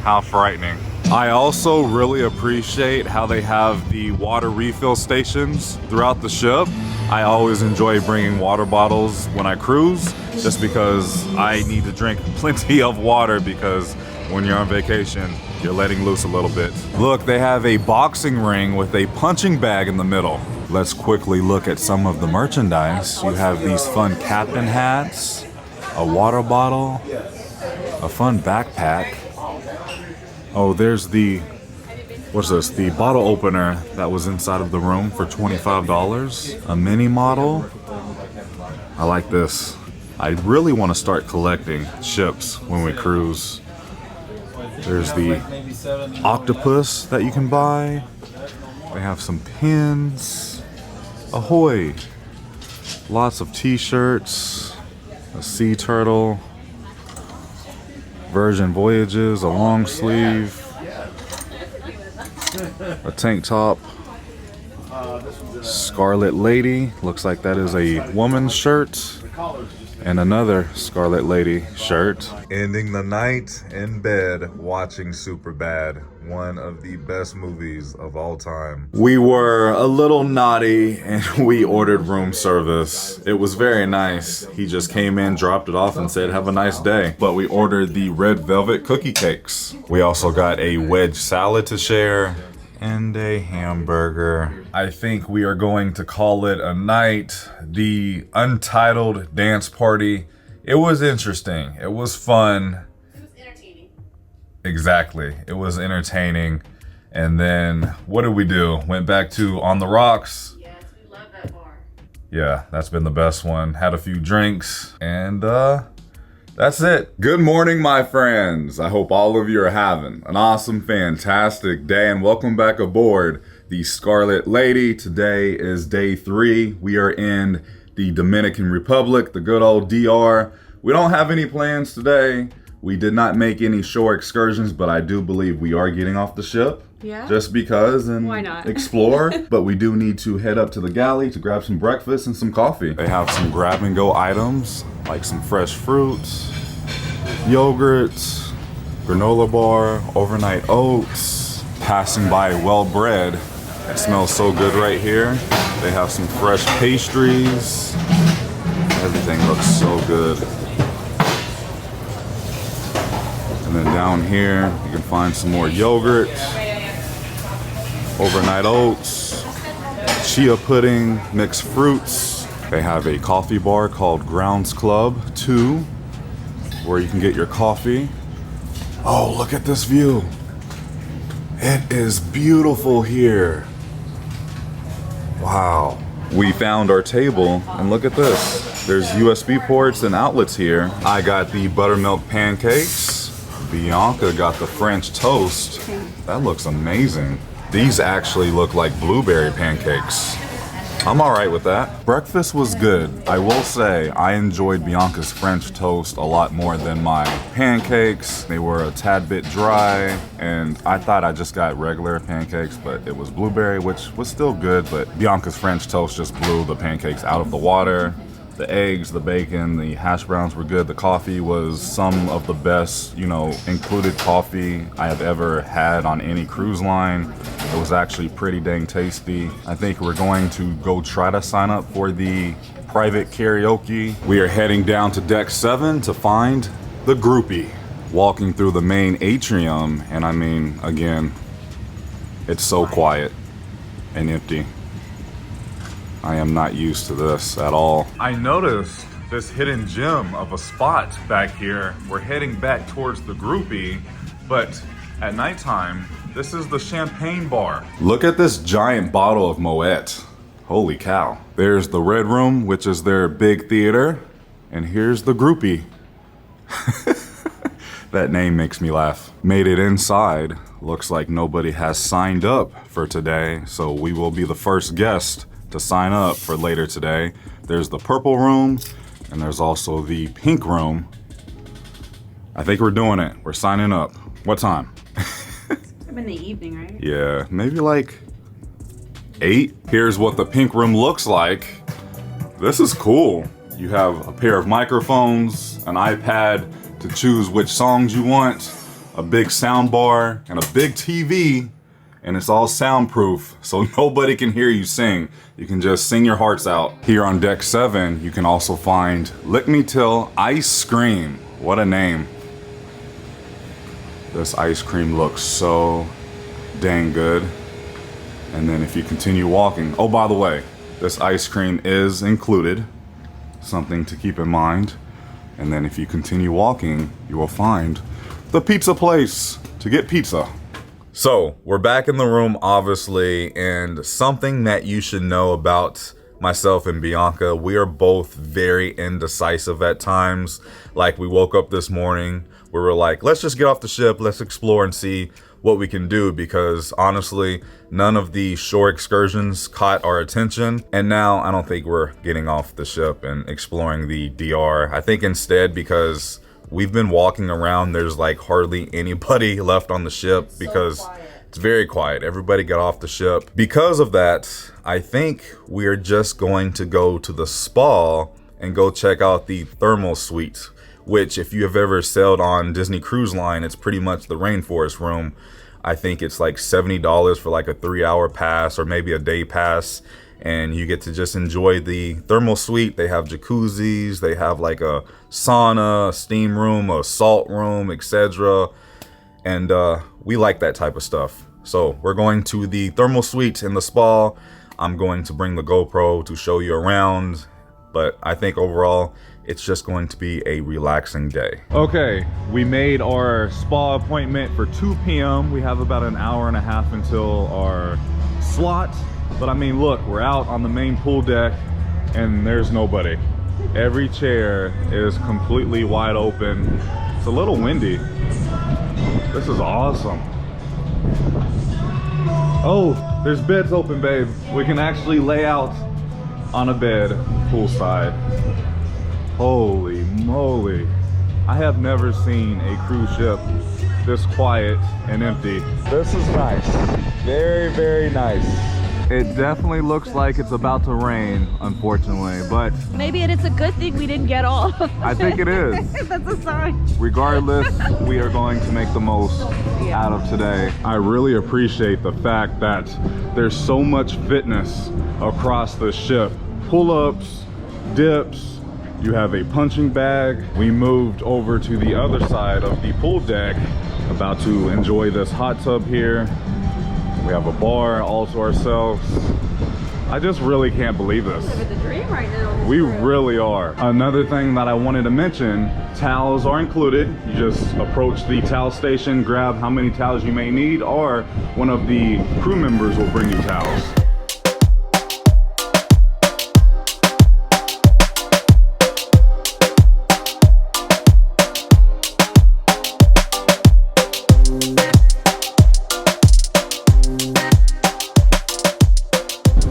How frightening. I also really appreciate how they have the water refill stations throughout the ship. I always enjoy bringing water bottles when I cruise, just because I need to drink plenty of water, because when you're on vacation, you're letting loose a little bit. Look, they have a boxing ring with a punching bag in the middle. Let's quickly look at some of the merchandise. You have these fun captain hats, a water bottle, a fun backpack. Oh, there's the, what's this? The bottle opener that was inside of the room for $25. A mini model. I like this. I really want to start collecting ships when we cruise. There's the octopus that you can buy. They have some pins. Ahoy! Lots of t-shirts. A sea turtle. Virgin Voyages, a long sleeve. A tank top. Scarlet Lady. Looks like that is a woman's shirt. And another Scarlet Lady shirt. Ending the night in bed watching Superbad, one of the best movies of all time. We were a little naughty and we ordered room service. It was very nice. He just came in, dropped it off and said, have a nice day. But we ordered the red velvet cookie cakes. We also got a wedge salad to share and a hamburger. I think we are going to call it a night. The Untitled Dance Party. It was interesting. It was fun. It was entertaining. Exactly. It was entertaining. And then what did we do? Went back to On the Rocks. Yes, we love that bar. Yeah, that's been the best one. Had a few drinks and that's it. Good morning, my friends. I hope all of you are having an awesome, fantastic day and welcome back aboard the Scarlet Lady. Today is day 3. We are in the Dominican Republic, the good old DR. We don't have any plans today. We did not make any shore excursions, but I do believe we are getting off the ship. Yeah. Just because and why not? explore. But we do need to head up to the Galley to grab some breakfast and some coffee. They have some grab and go items like some fresh fruits, yogurts, granola bar, overnight oats. Passing by Well Bread. It smells so good right here. They have some fresh pastries. Everything looks so good. And then down here, you can find some more yogurt, overnight oats, chia pudding, mixed fruits. They have a coffee bar called Grounds Club 2, where you can get your coffee. Oh, look at this view. It is beautiful here. Wow. We found our table, and look at this. There's USB ports and outlets here. I got the buttermilk pancakes. Bianca got the French toast. That looks amazing. These actually look like blueberry pancakes. I'm all right with that. Breakfast was good. I will say I enjoyed Bianca's French toast a lot more than my pancakes. They were a tad bit dry, and I thought I just got regular pancakes, but it was blueberry, which was still good, but Bianca's French toast just blew the pancakes out of the water. The eggs, the bacon, the hash browns were good. The coffee was some of the best, included coffee I have ever had on any cruise line. It was actually pretty dang tasty. I think we're going to go try to sign up for the private karaoke. We are heading down to deck 7 to find the groupie. Walking through the main atrium, and I mean, again, it's so quiet and empty. I am not used to this at all. I noticed this hidden gem of a spot back here. We're heading back towards the groupie, but at nighttime, this is the champagne bar. Look at this giant bottle of Moet. Holy cow. There's the Red Room, which is their big theater, and here's the groupie. That name makes me laugh. Made it inside. Looks like nobody has signed up for today, so we will be the first guest to sign up for later today. There's the purple room, and there's also the pink room. I think we're doing it. We're signing up. What time? I'm in the evening, right? Yeah, maybe like 8. Here's what the pink room looks like. This is cool. You have a pair of microphones, an iPad to choose which songs you want, a big sound bar, and a big TV. And it's all soundproof, so nobody can hear you sing. You can just sing your hearts out. Here on deck 7, you can also find Lick Me Till Ice Cream. What a name. This ice cream looks so dang good. And then if you continue walking, oh, by the way, this ice cream is included. Something to keep in mind. And then if you continue walking, you will find the pizza place to get pizza. So, we're back in the room, obviously, and something that you should know about myself and Bianca, we are both very indecisive at times. Like, we woke up this morning, we were like, let's just get off the ship, let's explore and see what we can do, because honestly, none of the shore excursions caught our attention. And now, I don't think we're getting off the ship and exploring the DR. I think instead, because we've been walking around, there's like hardly anybody left on the ship because it's very quiet. Everybody got off the ship. Because of that, I think we are just going to go to the spa and go check out the thermal suite, which if you have ever sailed on Disney Cruise Line, it's pretty much the rainforest room. I think it's like $70 for like a 3-hour pass or maybe a day pass. And you get to just enjoy the thermal suite. They have jacuzzis, they have like a sauna, a steam room, a salt room, etc. And we like that type of stuff. So we're going to the thermal suite in the spa. I'm going to bring the GoPro to show you around, but I think overall it's just going to be a relaxing day. Okay, we made our spa appointment for 2 p.m. We have about an hour and a half until our slot. But I mean, look, we're out on the main pool deck and there's nobody. Every chair is completely wide open. It's a little windy. This is awesome. Oh, there's beds open, babe. We can actually lay out on a bed poolside. Holy moly. I have never seen a cruise ship this quiet and empty. This is nice. Very, very nice. It definitely looks like it's about to rain, unfortunately, but maybe it's a good thing we didn't get all. I think it is. That's a sign. Regardless, we are going to make the most out of today. I really appreciate the fact that there's so much fitness across the ship. Pull-ups, dips, you have a punching bag. We moved over to the other side of the pool deck, about to enjoy this hot tub here. We have a bar all to ourselves. I just really can't believe this. We're living the dream right now. We really are. Another thing that I wanted to mention, towels are included. You just approach the towel station, grab how many towels you may need, or one of the crew members will bring you towels.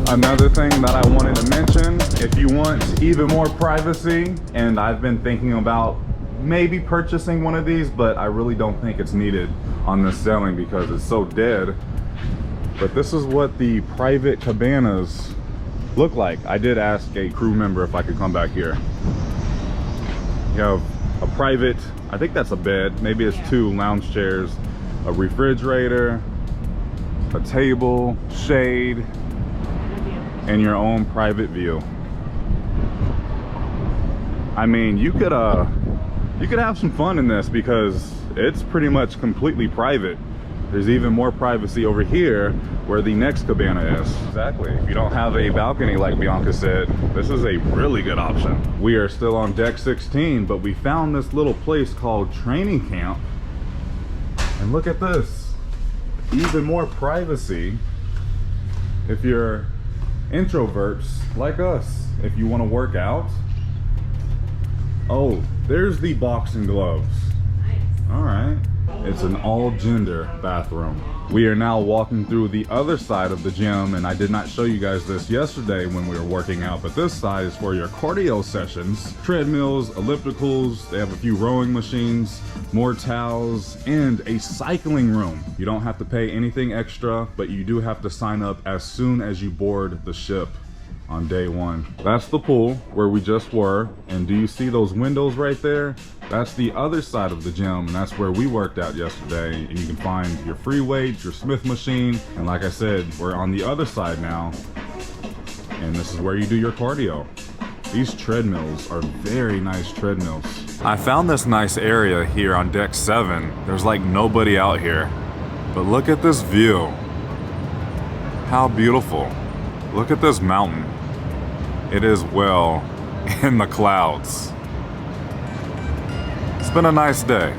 Another thing that I wanted to mention, if you want even more privacy, and I've been thinking about maybe purchasing one of these, but I really don't think it's needed on this sailing because it's so dead. But this is what the private cabanas look like. I did ask a crew member if I could come back here. You have a private, I think that's a bed, maybe it's 2 lounge chairs, a refrigerator, a table, shade, and your own private view. I mean, you could have some fun in this because it's pretty much completely private. There's even more privacy over here where the next cabana is. Exactly. If you don't have a balcony like Bianca said, this is a really good option. We are still on deck 16, but we found this little place called Training Camp. And look at this. Even more privacy if you're introverts like us. If you want to work out. Oh, there's the boxing gloves. Nice. All right. It's an all-gender bathroom. We are now walking through the other side of the gym, and I did not show you guys this yesterday when we were working out, but this side is for your cardio sessions. Treadmills, ellipticals, they have a few rowing machines, more towels, and a cycling room. You don't have to pay anything extra, but you do have to sign up as soon as you board the ship on day 1. That's the pool where we just were, and do you see those windows right there? That's the other side of the gym, and that's where we worked out yesterday. And you can find your free weights, your Smith machine, and like I said, we're on the other side now, and this is where you do your cardio. These treadmills are very nice treadmills. I found this nice area here on deck 7. There's like nobody out here, but look at this view. How beautiful. Look at this mountain. It is well in the clouds. It's been a nice day.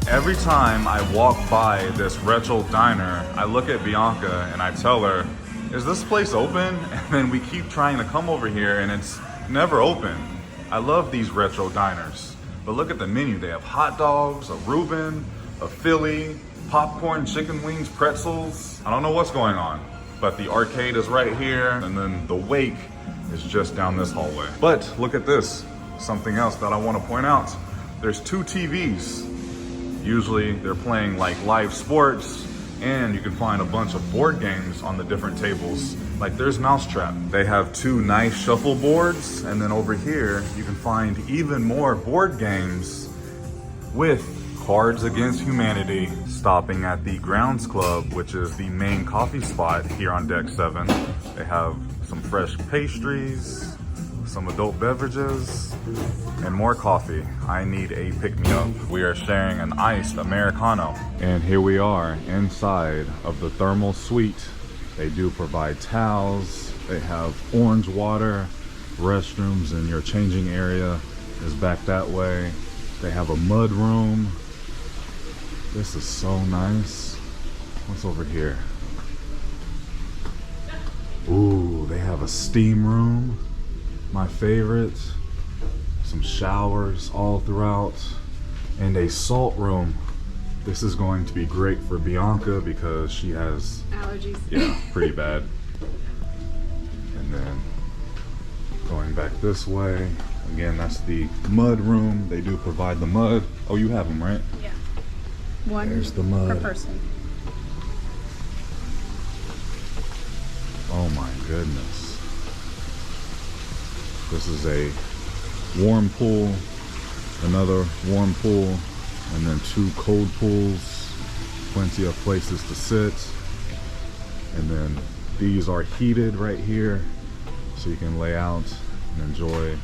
Every time I walk by this retro diner, I look at Bianca and I tell her, is this place open? And then we keep trying to come over here and it's never open. I love these retro diners. But look at the menu. They have hot dogs, a Reuben, a Philly, popcorn, chicken wings, pretzels. I don't know what's going on, but the arcade is right here, and then the wake is just down this hallway. But look at this, something else that I want to point out. There's 2 TVs. Usually they're playing like live sports, and you can find a bunch of board games on the different tables. Like there's Mousetrap. They have 2 nice shuffle boards, and then over here you can find even more board games with Cards Against Humanity, stopping at the Grounds Club, which is the main coffee spot here on Deck 7. They have some fresh pastries, some adult beverages, and more coffee. I need a pick-me-up. We are sharing an iced Americano. And here we are inside of the thermal suite. They do provide towels. They have orange water, restrooms, and your changing area is back that way. They have a mud room. This is so nice. What's over here? Ooh, they have a steam room, my favorite. Some showers all throughout, and a salt room. This is going to be great for Bianca because she has allergies. Yeah, pretty bad. And then going back this way, again, that's the mud room. They do provide the mud. Oh, you have them, right? Yeah. One There's the mud. per person. Oh my goodness. This is a warm pool, another warm pool, and then 2 cold pools. Plenty of places to sit. And then these are heated right here, so you can lay out and enjoy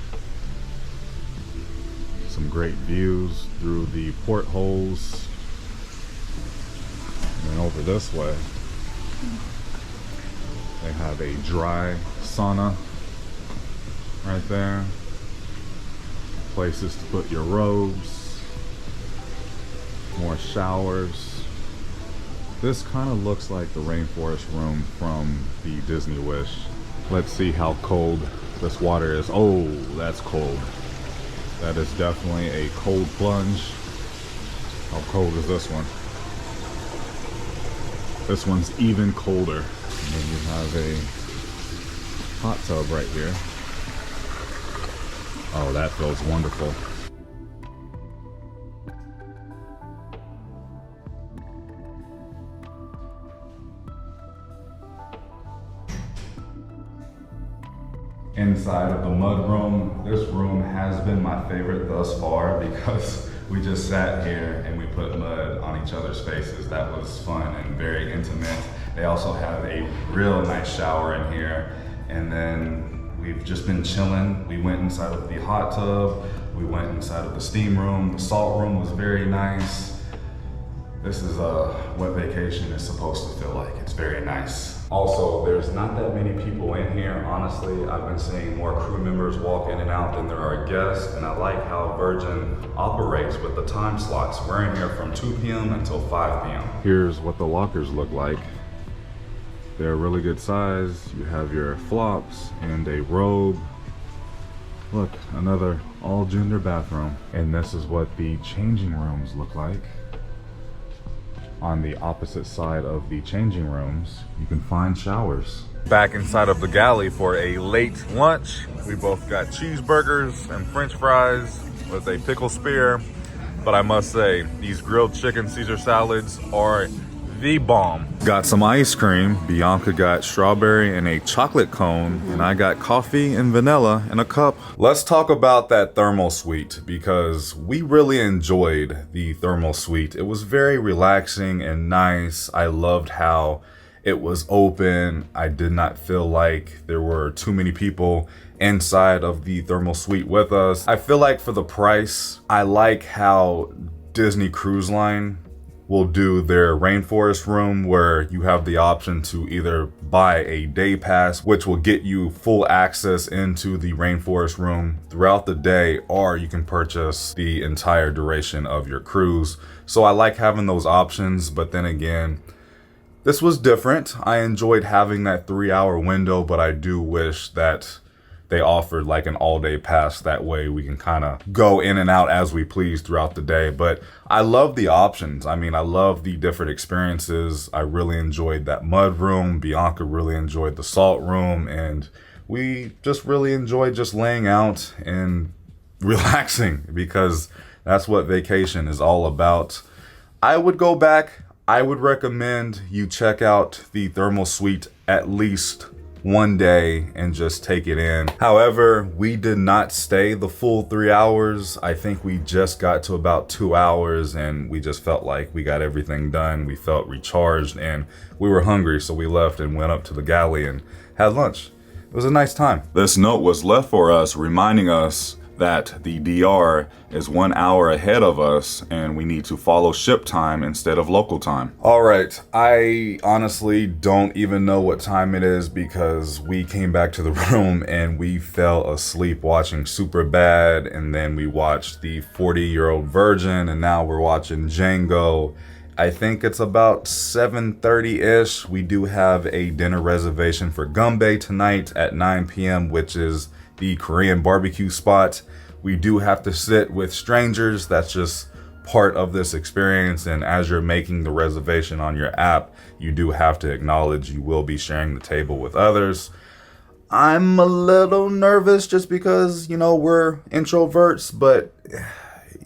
some great views through the portholes. And then over this way, they have a dry sauna right there. Places to put your robes. More showers. This kind of looks like the rainforest room from the Disney Wish. Let's see how cold this water is. Oh, that's cold. That is definitely a cold plunge. How cold is this one? This one's even colder. And then you have a hot tub right here. Oh, that feels wonderful. Inside of the mud room, this room has been my favorite thus far because we just sat here and we put mud on each other's faces. That was fun and very intimate. They also have a real nice shower in here. And then we've just been chilling. We went inside of the hot tub. We went inside of the steam room. The salt room was very nice. This is what vacation is supposed to feel like. It's very nice. Also, there's not that many people in here. Honestly, I've been seeing more crew members walk in and out than there are guests, and I like how Virgin operates with the time slots. We're in here from 2 p.m. until 5 p.m. Here's what the lockers look like. They're really good size. You have your flops and a robe. Look, another all-gender bathroom. And this is what the changing rooms look like. On the opposite side of the changing rooms, you can find showers. Back inside of the galley for a late lunch. We both got cheeseburgers and french fries with a pickle spear. But I must say, these grilled chicken Caesar salads are the bomb. Got some ice cream. Bianca got strawberry and a chocolate cone, and I got coffee and vanilla in a cup. Let's talk about that thermal suite because we really enjoyed the thermal suite. It was very relaxing and nice. I loved how it was open. I did not feel like there were too many people inside of the thermal suite with us. I feel like for the price, I like how Disney Cruise Line will do their rainforest room where you have the option to either buy a day pass, which will get you full access into the rainforest room throughout the day, or you can purchase the entire duration of your cruise. So I like having those options, but then again, this was different. I enjoyed having that 3-hour window, but I do wish that they offered like an all-day pass. That way we can kind of go in and out as we please throughout the day. But I love the options. I mean, I love the different experiences. I really enjoyed that mud room. Bianca really enjoyed the salt room. And we just really enjoyed just laying out and relaxing because that's what vacation is all about. I would go back. I would recommend you check out the thermal suite at least one day and just take it in. However, we did not stay the full 3 hours. I think we just got to about 2 hours and we just felt like we got everything done. We felt recharged and we were hungry, so we left and went up to the Galley and had lunch. It was a nice time. This note was left for us reminding us that the DR is 1 hour ahead of us and we need to follow ship time instead of local time. All right, I honestly don't even know what time it is because we came back to the room and we fell asleep watching Superbad, and then we watched the 40-Year-Old Virgin, and now we're watching Django. I think it's about 7:30-ish. We do have a dinner reservation for Galley tonight at 9 p.m., which is the Korean barbecue spot. We do have to sit with strangers. That's just part of this experience. And as you're making the reservation on your app, you do have to acknowledge you will be sharing the table with others. I'm a little nervous just because, you know, we're introverts, but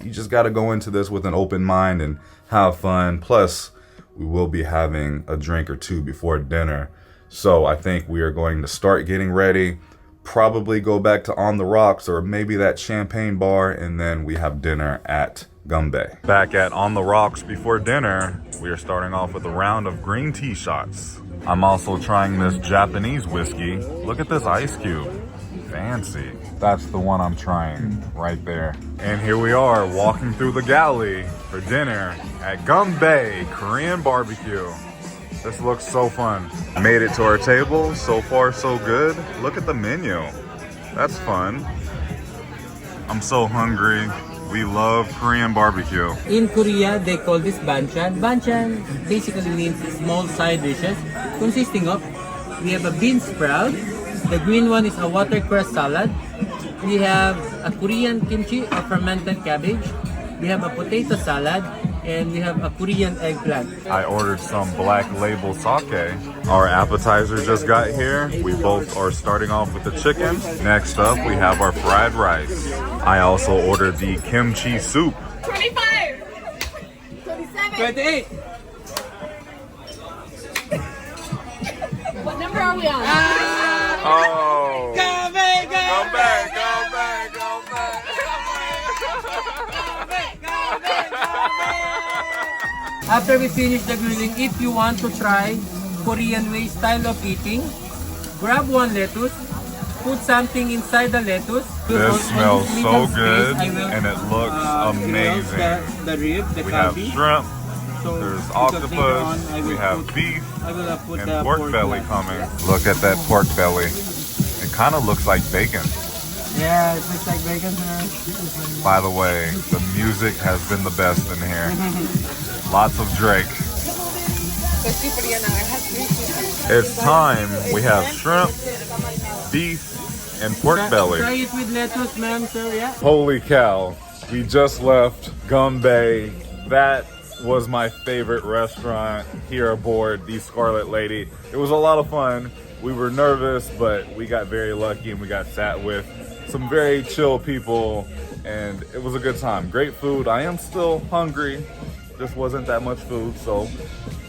you just got to go into this with an open mind and have fun. Plus, we will be having a drink or two before dinner. So I think we are going to start getting ready, probably go back to On the Rocks or maybe that champagne bar, and then we have dinner at Galley. Back at On the Rocks before dinner, we are starting off with a round of green tea shots. I'm also trying this Japanese whiskey. Look at this ice cube. Fancy. That's the one I'm trying right there. And here we are walking through the Galley for dinner at Galley Korean barbecue. This looks so fun. Made it to our table. So far, so good. Look at the menu. That's fun. I'm so hungry. We love Korean barbecue. In Korea, they call this banchan. Banchan basically means small side dishes consisting of, we have a bean sprout. The green one is a watercress salad. We have a Korean kimchi, a fermented cabbage. We have a potato salad. And we have a Korean eggplant. I ordered some Black Label sake. Our appetizer just got here. We both are starting off with the chicken. Next up, we have our fried rice. I also ordered the kimchi soup. 25! 27! 28! What number are we on? Oh! Go back! Go back! Go back! Go back! After we finish the grilling, if you want to try Korean way style of eating, grab one lettuce, put something inside the lettuce. This smells so good space, and it looks amazing. The rib, the we cabbage. have shrimp, So, there's because later on, octopus, we have beef, I will put and the pork belly coming. Look at that pork belly. It kind of looks like bacon. Yeah, it looks like bacon. Sir. By the way, the music has been the best in here. Lots of Drake. It's time. We have shrimp, beef, and pork belly. Try it with lettuce, ma'am, sir, yeah? Holy cow. We just left Galley. That was my favorite restaurant here aboard the Scarlet Lady. It was a lot of fun. We were nervous, but we got very lucky and we got sat with some very chill people and it was a good time. Great food. I am still hungry. Just wasn't that much food, so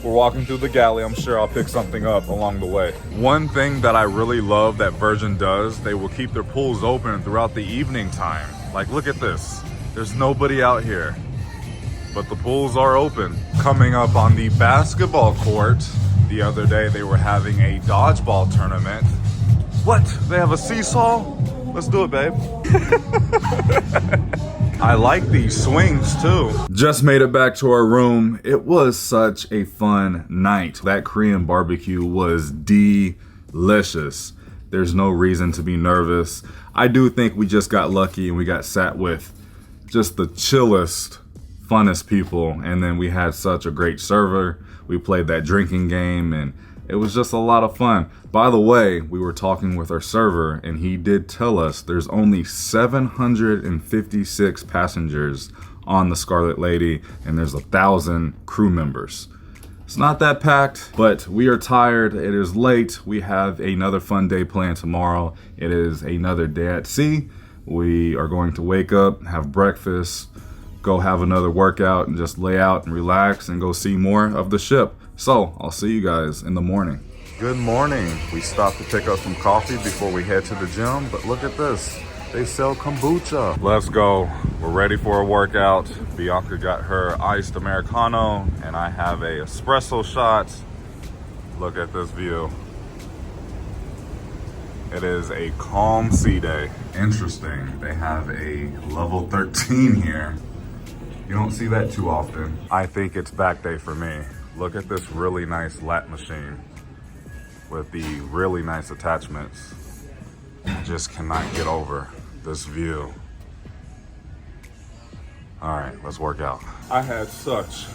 we're walking through the Galley. I'm sure I'll pick something up along the way. One thing that I really love that Virgin does, they will keep their pools open throughout the evening time. Like, look at this. There's nobody out here, but the pools are open. Coming up on the basketball court, the other day they were having a dodgeball tournament. What? They have a seesaw? Let's do it, babe. I like these swings too. Just made it back to our room. It was such a fun night. That Korean barbecue was delicious. There's no reason to be nervous. I do think we just got lucky and we got sat with just the chillest, funnest people. And then we had such a great server. We played that drinking game and it was just a lot of fun. By the way, we were talking with our server and he did tell us there's only 756 passengers on the Scarlet Lady and there's 1,000 crew members. It's not that packed, but we are tired. It is late. We have another fun day planned tomorrow. It is another day at sea. We are going to wake up, have breakfast, go have another workout and just lay out and relax and go see more of the ship. So I'll see you guys in the morning. Good morning. We stopped to pick up some coffee before we head to the gym, but look at this. They sell kombucha. Let's go. We're ready for a workout. Bianca got her iced Americano, and I have a espresso shot. Look at this view. It is a calm sea day. Interesting. They have a level 13 here. You don't see that too often. I think it's back day for me. Look at this really nice lat machine with the really nice attachments. Just cannot get over this view. All right, let's work out. I had such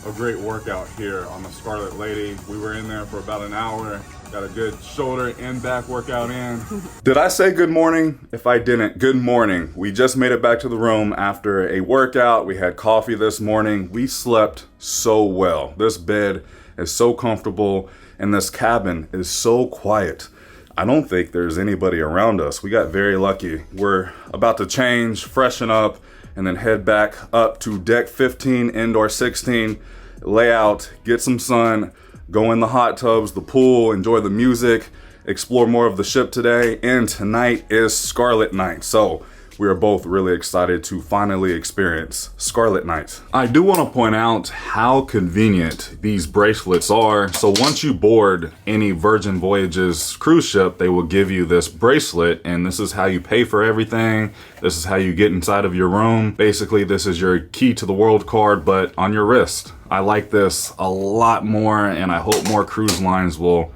a great workout here on the Scarlet Lady. We were in there for about an hour. Got a good shoulder and back workout in. Did I say good morning? If I didn't, good morning. We just made it back to the room after a workout. We had coffee this morning. We slept so well. This bed is so comfortable and this cabin is so quiet. I don't think there's anybody around us. We got very lucky. We're about to change, freshen up, and then head back up to deck 15, indoor 16, lay out, get some sun, go in the hot tubs, the pool, enjoy the music, explore more of the ship today. And tonight is Scarlet Night. So we are both really excited to finally experience Scarlet Night. I do want to point out how convenient these bracelets are. So once you board any Virgin Voyages cruise ship, they will give you this bracelet, and this is how you pay for everything. This is how you get inside of your room. Basically, this is your key to the world card, but on your wrist. I like this a lot more, and I hope more cruise lines will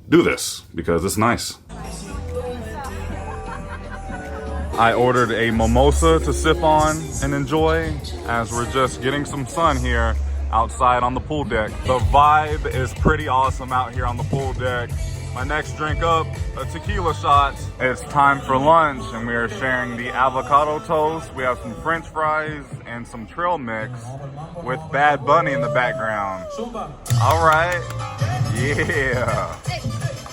do this because it's nice. I ordered a mimosa to sip on and enjoy as we're just getting some sun here outside on the pool deck. The vibe is pretty awesome out here on the pool deck. My next drink up, a tequila shot. It's time for lunch and we are sharing the avocado toast. We have some French fries and some trail mix with Bad Bunny in the background. All right, yeah.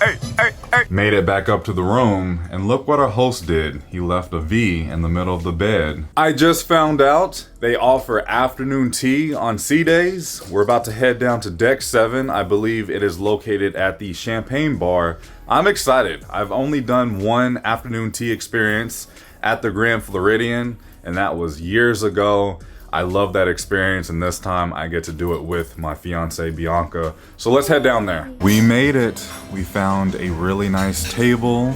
Hey, hey, hey. Made it back up to the room, and look what our host did. He left a V in the middle of the bed. I just found out they offer afternoon tea on sea days. We're about to head down to deck 7. I believe it is located at the Champagne Bar. I'm excited. I've only done one afternoon tea experience at the Grand Floridian, and that was years ago. I love that experience, and this time I get to do it with my fiance Bianca. So let's head down there. We made it. We found a really nice table,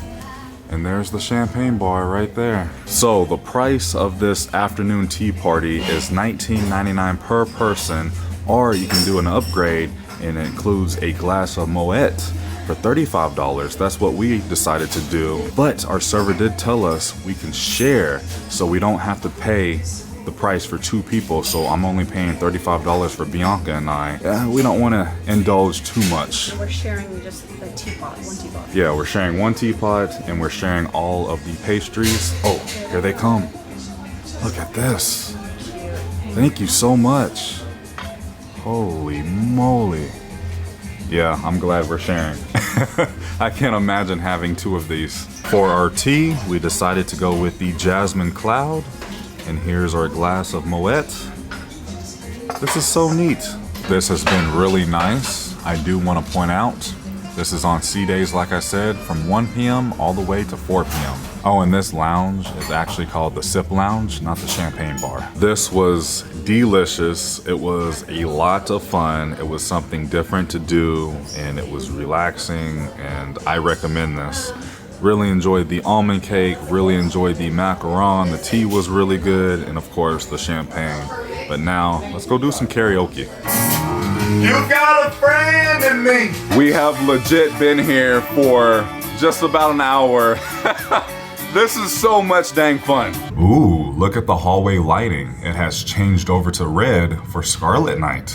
and there's the champagne bar right there. So the price of this afternoon tea party is $19.99 per person, or you can do an upgrade and it includes a glass of Moet for $35. That's what we decided to do. But our server did tell us we can share, so we don't have to pay the price for 2 people, so I'm only paying $35 for Bianca and I. We don't want to indulge too much. We're sharing just the teapot, one teapot. Yeah, we're sharing one teapot and we're sharing all of the pastries. Oh, here they come. Look at this. Thank you so much. Holy moly. Yeah, I'm glad we're sharing. I can't imagine having 2 of these. For our tea, we decided to go with the Jasmine Cloud. And here's our glass of Moet. This is so neat. This has been really nice. I do want to point out, this is on sea days, like I said, from 1 p.m. all the way to 4 p.m. Oh, and this lounge is actually called the Sip Lounge, not the Champagne Bar. This was delicious. It was a lot of fun. It was something different to do, and it was relaxing, and I recommend this. Really enjoyed the almond cake, really enjoyed the macaron, the tea was really good, and of course the champagne. But now, let's go do some karaoke. You got a friend in me. We have legit been here for just about an hour. This is so much dang fun. Ooh, look at the hallway lighting. It has changed over to red for Scarlet Night.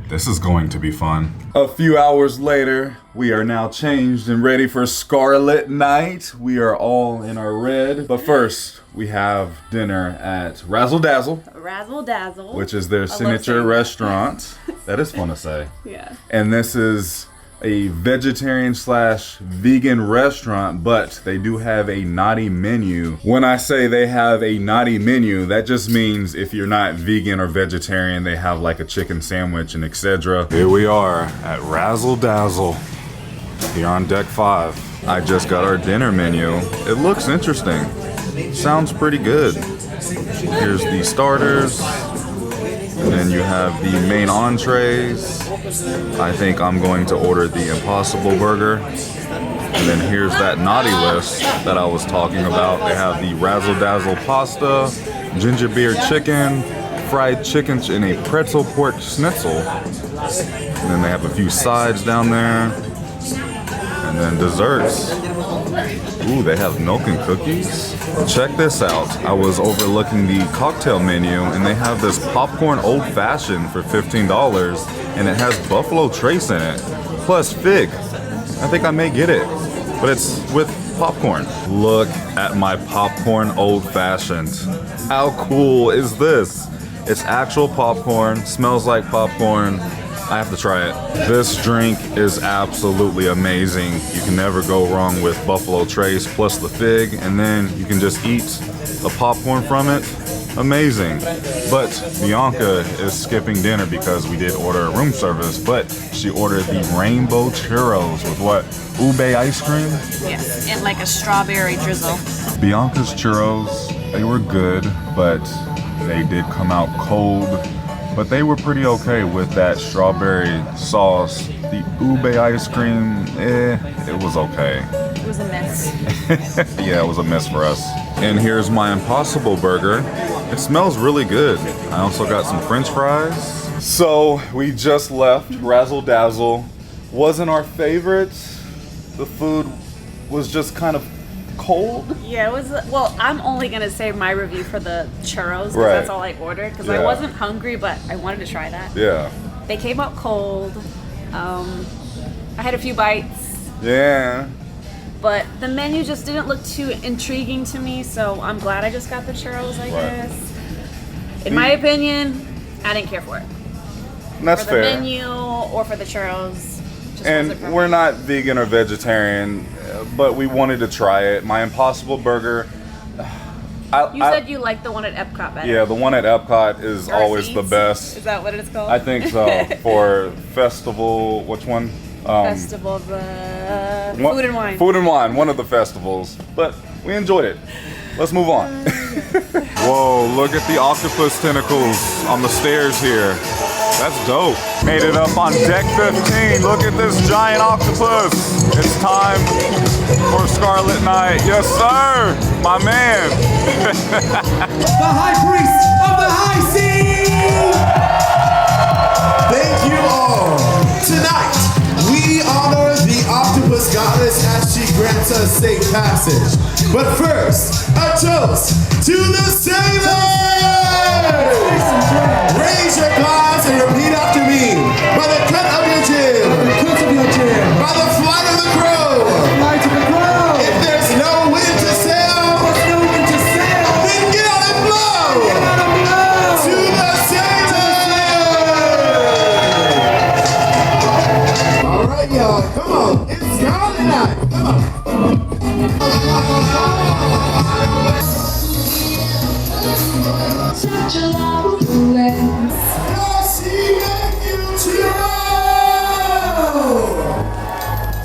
This is going to be fun. A few hours later, we are now changed and ready for Scarlet Night. We are all in our red. But first, we have dinner at Razzle Dazzle. Razzle Dazzle. Which is their signature restaurant. That is fun to say. Yeah. And this is a vegetarian/vegan restaurant, but they do have a naughty menu. When I say they have a naughty menu, that just means if you're not vegan or vegetarian, they have like a chicken sandwich and etc. Here we are at Razzle Dazzle. Here on deck 5, I just got our dinner menu. It looks interesting. Sounds pretty good. Here's the starters. And then you have the main entrees. I think I'm going to order the Impossible Burger. And then here's that naughty list that I was talking about. They have the Razzle Dazzle pasta, ginger beer chicken, fried chicken and a pretzel pork schnitzel. And then they have a few sides down there. And then desserts. Ooh, they have milk and cookies. Check this out. I was overlooking the cocktail menu and they have this popcorn old fashioned for $15 and it has Buffalo Trace in it, plus fig. I think I may get it, but it's with popcorn. Look at my popcorn old fashioned. How cool is this? It's actual popcorn, smells like popcorn. I have to try it. This drink is absolutely amazing. You can never go wrong with Buffalo Trace plus the fig, and then you can just eat the popcorn from it. Amazing. But Bianca is skipping dinner because we did order room service, but she ordered the rainbow churros with what? Ube ice cream? Yes, and like a strawberry drizzle. Bianca's churros, they were good, but they did come out cold. But they were pretty okay with that strawberry sauce. The ube ice cream, it was okay. It was a miss. Yeah, it was a miss for us. And here's my Impossible Burger. It smells really good. I also got some French fries. So we just left Razzle Dazzle. Wasn't our favorite. The food was just kind of cold. Yeah, it was. Well, I'm only gonna say my review for the churros because Right. that's all I ordered because I Yeah. wasn't hungry, but I wanted to try that. Yeah. They came out cold. I had a few bites, Yeah. but the menu just didn't look too intriguing to me, so I'm glad I just got the churros, I guess. In my opinion, I didn't care for it. That's for the fair. menu or for the churros. Just wasn't And for we're me. not vegan or vegetarian, but we wanted to try it. My Impossible Burger. You said you liked the one at Epcot better. Yeah, the one at Epcot is always the Eats? best. Is that what it's called? I think so. For festival, which one? Festival of Food and Wine. Food and Wine, one of the festivals. But we enjoyed it. Let's move on. Whoa, look at the octopus tentacles on the stairs here. That's dope. Made it up on deck 15. Look at this giant octopus. It's time for Scarlet Night. Yes, sir. My man. The High Priest of the High Sea! Thank you all. Tonight, we honor the octopus goddess as she grants us safe passage. But first, a toast to the sailors! Raise your glass and repeat after me. By the cut of your jib. By the flight of the crow. If there's no wind to sail, then get out and blow. To the sailors! All right, y'all, come on. It's Scarlet Night. Come on. Such a long way.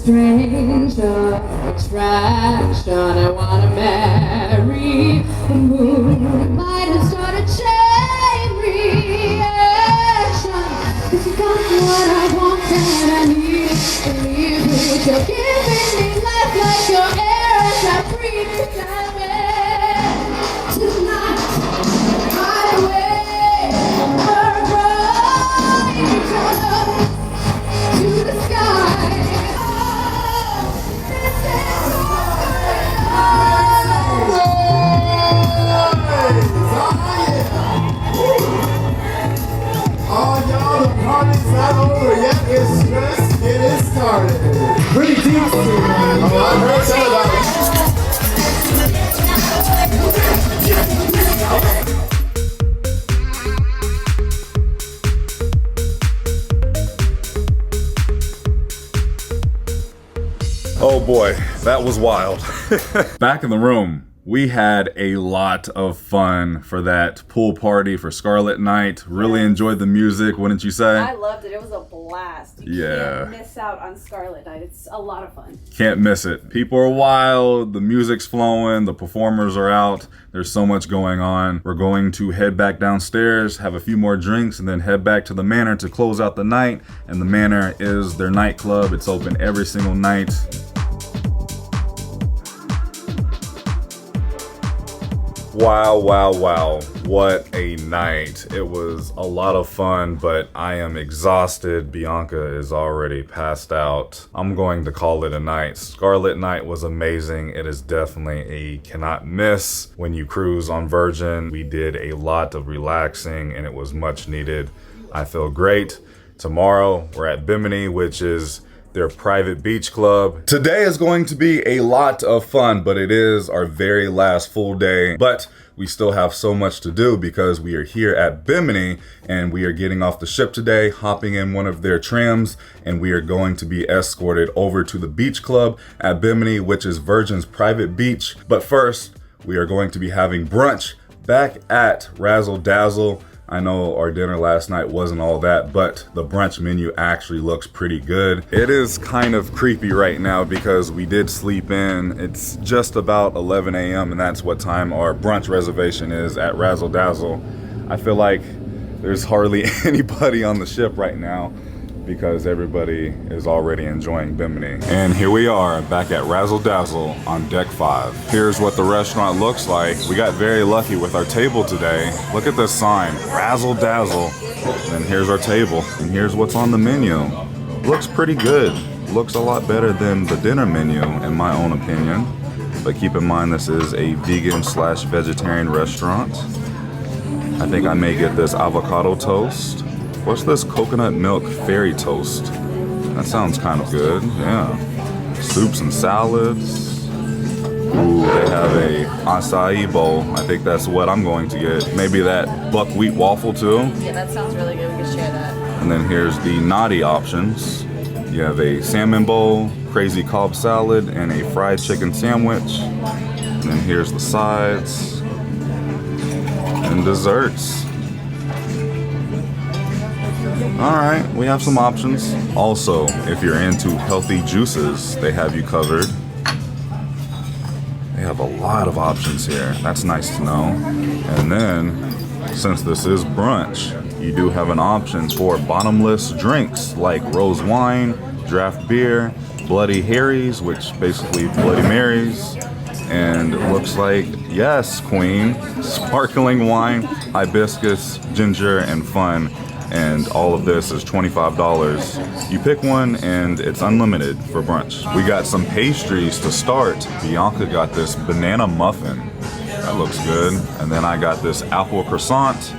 Stranger attraction, I wanna marry the moon. Might have started chain reaction. 'Cause you got what I want and I need. Believe me, you're giving me life like your air as I breathe that way. Tonight, highway, reach up to the sky. Oh, y'all, the party's not over yet. It's just getting started. Pretty deep. Oh, I heard that about it. Oh boy, that was wild. Back in the room, We had a lot of fun for that pool party for Scarlet Night. Really enjoyed the music, wouldn't you say? I loved it. It was a blast. You can't miss out on Scarlet Night. It's a lot of fun. Can't miss it. People are wild, the music's flowing, the performers are out. There's so much going on. We're going to head back downstairs, have a few more drinks, and then head back to the Manor to close out the night. And the Manor is their nightclub. It's open every single night. Wow, wow, wow. What a night. It was a lot of fun, but I am exhausted. Bianca is already passed out. I'm going to call it a night. Scarlet Night was amazing. It is definitely a cannot miss when you cruise on Virgin. We did a lot of relaxing and it was much needed. I feel great. Tomorrow we're at Bimini, which is their private beach club. Today is going to be a lot of fun, but it is our very last full day. But we still have so much to do because we are here at Bimini and we are getting off the ship today, hopping in one of their trams, and we are going to be escorted over to the beach club at Bimini, which is Virgin's private beach. But first, we are going to be having brunch back at Razzle Dazzle. I know our dinner last night wasn't all that, but the brunch menu actually looks pretty good. It is kind of creepy right now because we did sleep in. It's just about 11 a.m. and that's what time our brunch reservation is at Razzle Dazzle. I feel like there's hardly anybody on the ship right now because everybody is already enjoying Bimini. And here we are back at Razzle Dazzle on deck 5. Here's what the restaurant looks like. We got very lucky with our table today. Look at this sign, Razzle Dazzle. And here's our table. And here's what's on the menu. Looks pretty good. Looks a lot better than the dinner menu in my own opinion. But keep in mind this is a vegan/vegetarian restaurant. I think I may get this avocado toast. What's this coconut milk fairy toast? That sounds kind of good, yeah. Soups and salads. Ooh, they have a acai bowl. I think that's what I'm going to get. Maybe that buckwheat waffle too. Yeah, that sounds really good. We could share that. And then here's the naughty options. You have a salmon bowl, crazy Cobb salad, and a fried chicken sandwich. And then here's the sides and desserts. All right, we have some options. Also, if you're into healthy juices, they have you covered. They have a lot of options here. That's nice to know. And then, since this is brunch, you do have an option for bottomless drinks like rose wine, draft beer, Bloody Harry's, which basically Bloody Marys, and it looks like, yes, queen, sparkling wine, hibiscus, ginger, and fun. And all of this is $25. You pick one and it's unlimited for brunch. We got some pastries to start. Bianca got this banana muffin. That looks good. And then I got this apple croissant.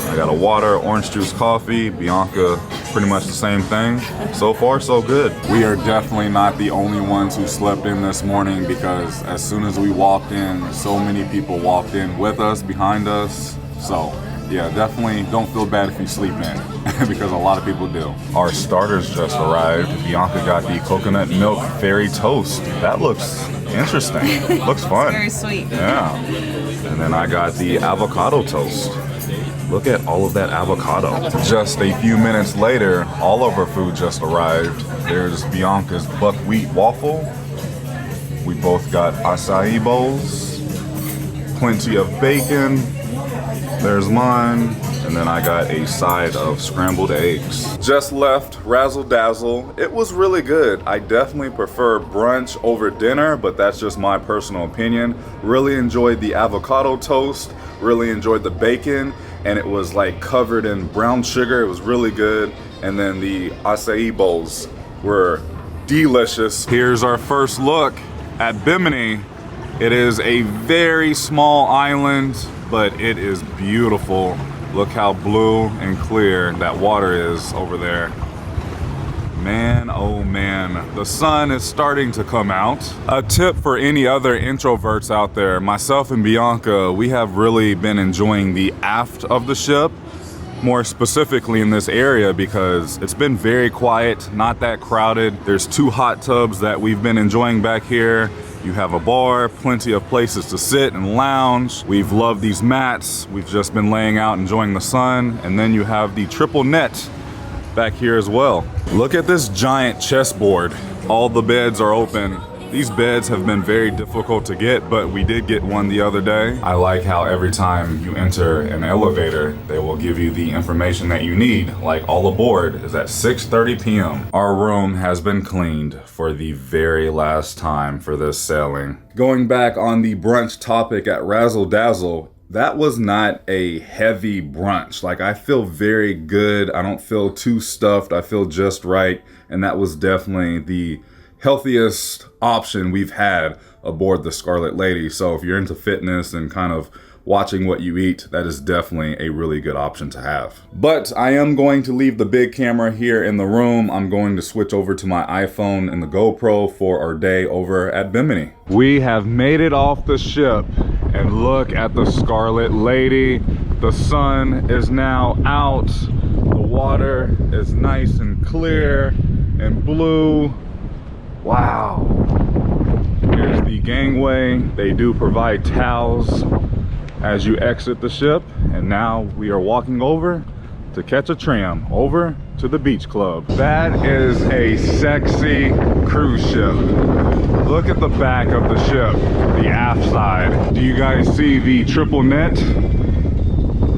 I got a water, orange juice, coffee. Bianca, pretty much the same thing. So far, so good. We are definitely not the only ones who slept in this morning because as soon as we walked in, so many people walked in with us, behind us. So yeah, definitely don't feel bad if you sleep in because a lot of people do. Our starters just arrived. Bianca got the coconut milk fairy toast. That looks interesting. Looks fun. Very sweet. Yeah. And then I got the avocado toast. Look at all of that avocado. Just a few minutes later, all of our food just arrived. There's Bianca's buckwheat waffle. We both got acai bowls. Plenty of bacon. There's mine, and then I got a side of scrambled eggs. Just left Razzle Dazzle. It was really good. I definitely prefer brunch over dinner, but that's just my personal opinion. Really enjoyed the avocado toast, really enjoyed the bacon, and it was like covered in brown sugar. It was really good. And then the acai bowls were delicious. Here's our first look at Bimini. It is a very small island, but it is beautiful. Look how blue and clear that water is over there. Man, oh man, the sun is starting to come out. A tip for any other introverts out there, myself and Bianca, we have really been enjoying the aft of the ship, more specifically in this area because it's been very quiet, not that crowded. There's 2 hot tubs that we've been enjoying back here. You have a bar, plenty of places to sit and lounge. We've loved these mats. We've just been laying out, enjoying the sun. And then you have the triple net back here as well. Look at this giant chessboard. All the beds are open. These beds have been very difficult to get, but we did get one the other day. I like how every time you enter an elevator, they will give you the information that you need, like all aboard is at 6:30 p.m. Our room has been cleaned for the very last time for this sailing. Going back on the brunch topic at Razzle Dazzle, that was not a heavy brunch. Like, I feel very good. I don't feel too stuffed. I feel just right. And that was definitely the healthiest option we've had aboard the Scarlet Lady. So if you're into fitness and kind of watching what you eat, that is definitely a really good option to have. But I am going to leave the big camera here in the room. I'm going to switch over to my iPhone and the GoPro for our day over at Bimini. We have made it off the ship, and look at the Scarlet Lady. The sun is now out. The water is nice and clear and blue. Wow. Here's the gangway. They do provide towels as you exit the ship. And now we are walking over to catch a tram over to the beach club. That is a sexy cruise ship. Look at the back of the ship, the aft side. Do you guys see the triple net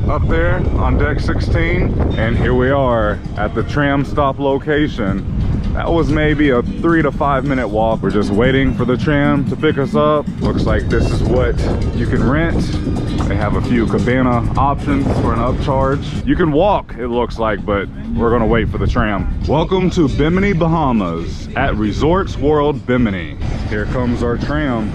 up there on deck 16? And here we are at the tram stop location. That was maybe a 3 to 5 minute walk. We're just waiting for the tram to pick us up. Looks like this is what you can rent. They have a few cabana options for an upcharge. You can walk, it looks like, but we're gonna wait for the tram. Welcome to Bimini, Bahamas at Resorts World Bimini. Here comes our tram.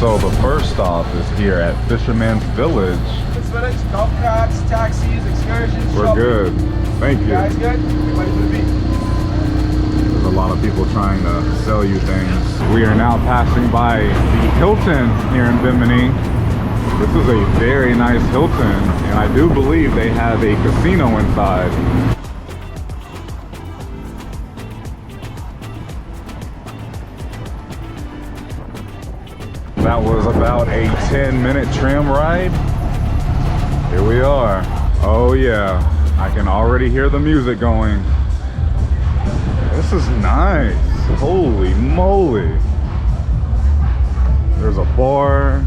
So the first stop is here at Fisherman's Village. Golf carts, taxis, excursions. We're good. Thank you. Guys good? Ready for the beach. There's a lot of people trying to sell you things. We are now passing by the Hilton here in Bimini. This is a very nice Hilton, and I do believe they have a casino inside. That was about a 10-minute tram ride. Here we are. Oh yeah, I can already hear the music going. This is nice. Holy moly. There's a bar,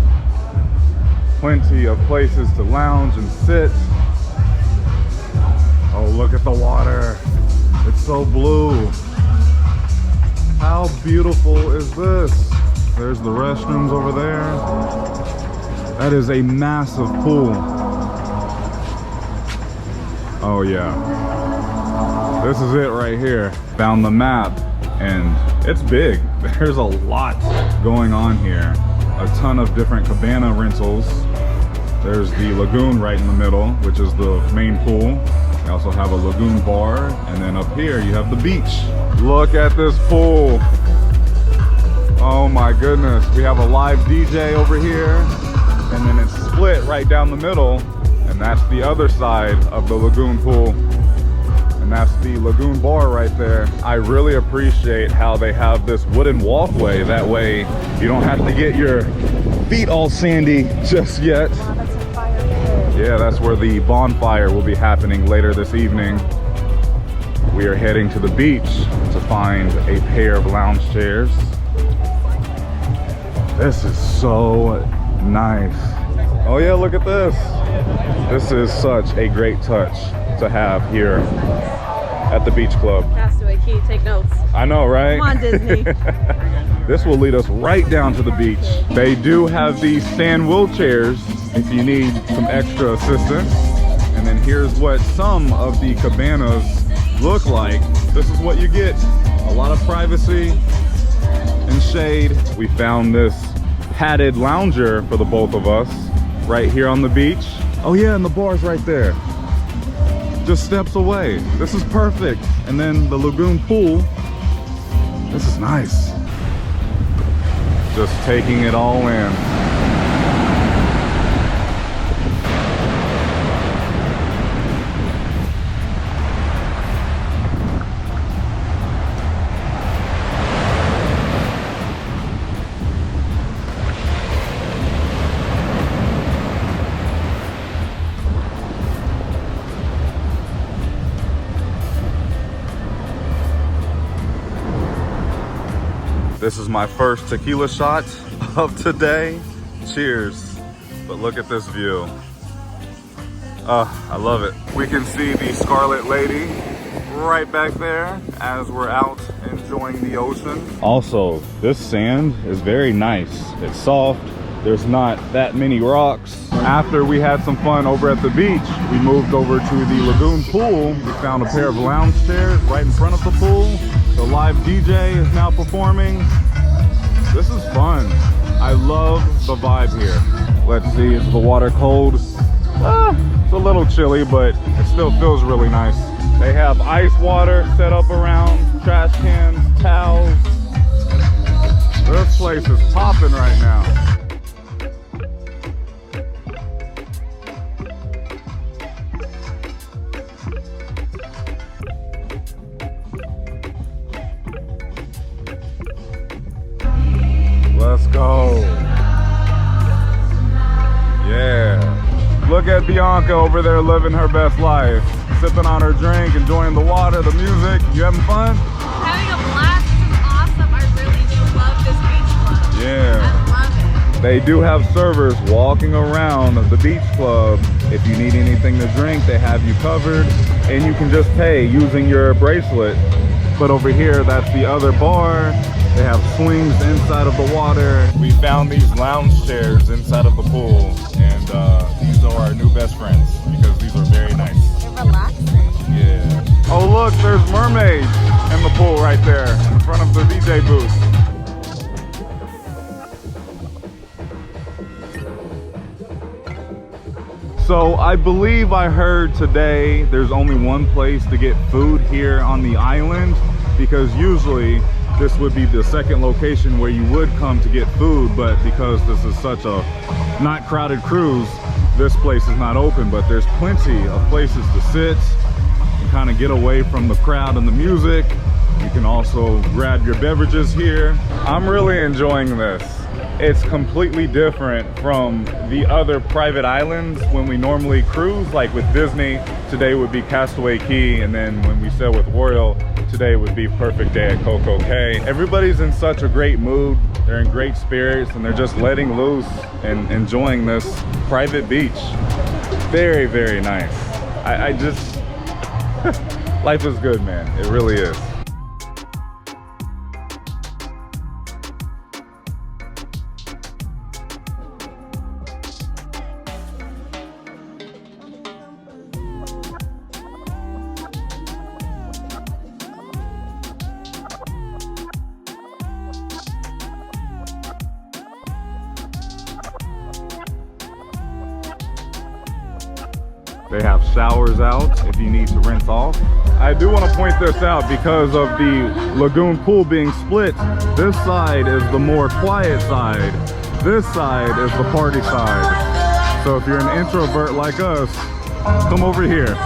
plenty of places to lounge and sit. Oh, look at the water. It's so blue. How beautiful is this? There's the restrooms over there. That is a massive pool. Oh yeah. This is it right here. Found the map, and it's big. There's a lot going on here. A ton of different cabana rentals. There's the lagoon right in the middle, which is the main pool. We also have a lagoon bar, and then up here you have the beach. Look at this pool. Oh my goodness, we have a live DJ over here, and then it's split right down the middle, and that's the other side of the lagoon pool, and that's the lagoon bar right there. I really appreciate how they have this wooden walkway, that way you don't have to get your feet all sandy just yet. Yeah, that's where the bonfire will be happening later this evening. We are heading to the beach to find a pair of lounge chairs. This is so nice. Oh yeah, look at this. This is such a great touch to have here at the beach club. Castaway Key, take notes. I know, right? Come on, Disney. This will lead us right down to the beach. They do have these stand wheelchairs if you need some extra assistance. And then here's what some of the cabanas look like. This is what you get A lot of privacy and shade. We found this padded lounger for the both of us right here on the beach. Oh yeah, and the bar's right there. Just steps away. This is perfect. And then the lagoon pool. This is nice. Just taking it all in. This is my first tequila shot of today. Cheers. But look at this view. I love it. We can see the Scarlet Lady right back there as we're out enjoying the ocean. Also, this sand is very nice. It's soft. There's not that many rocks. After we had some fun over at the beach, we moved over to the lagoon pool. We found a pair of lounge chairs right in front of the pool. The live DJ is now performing. This is fun. I love the vibe here. Let's see, is the water cold? It's a little chilly, but it still feels really nice. They have ice water set up around, trash cans, towels. This place is popping right now. Let's go. Yeah. Look at Bianca over there living her best life. Sipping on her drink, enjoying the water, the music. You having fun? Having a blast. This is awesome. I really do love this beach club. Yeah. I love it. They do have servers walking around the beach club. If you need anything to drink, they have you covered. And you can just pay using your bracelet. But over here, that's the other bar. They have swings inside of the water. We found these lounge chairs inside of the pool, and these are our new best friends because these are very nice. They're relaxing. Yeah. Oh look, there's mermaids in the pool right there in front of the DJ booth. So I believe I heard today there's only one place to get food here on the island, because usually this would be the second location where you would come to get food, but because this is such a not crowded cruise, this place is not open. But there's plenty of places to sit and kind of get away from the crowd and the music. You can also grab your beverages here. I'm really enjoying this. It's completely different from the other private islands when we normally cruise. Like with Disney, today would be Castaway Cay, and then when we sail with Royal, today would be Perfect Day at Coco Cay. Everybody's in such a great mood. They're in great spirits, and they're just letting loose and enjoying this private beach. Very, very nice. I just, life is good, man. It really is. They have showers out if you need to rinse off. I do want to point this out because of the lagoon pool being split. This side is the more quiet side. This side is the party side. So if you're an introvert like us, come over here.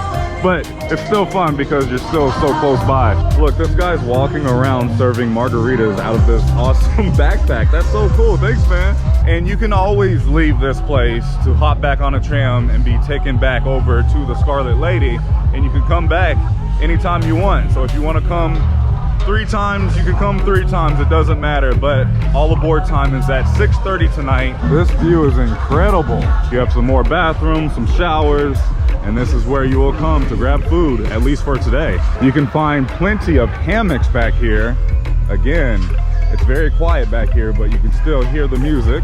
But it's still fun because you're still so close by. Look, this guy's walking around serving margaritas out of this awesome backpack. That's so cool. Thanks, man. And you can always leave this place to hop back on a tram and be taken back over to the Scarlet Lady, and you can come back anytime you want. So if you want to come 3 times, you can come 3 times. It doesn't matter. But all aboard time is at 6:30 tonight. This view is incredible. You have some more bathrooms, some showers, and this is where you will come to grab food, at least for today. You can find plenty of hammocks back here. Again, it's very quiet back here, but you can still hear the music.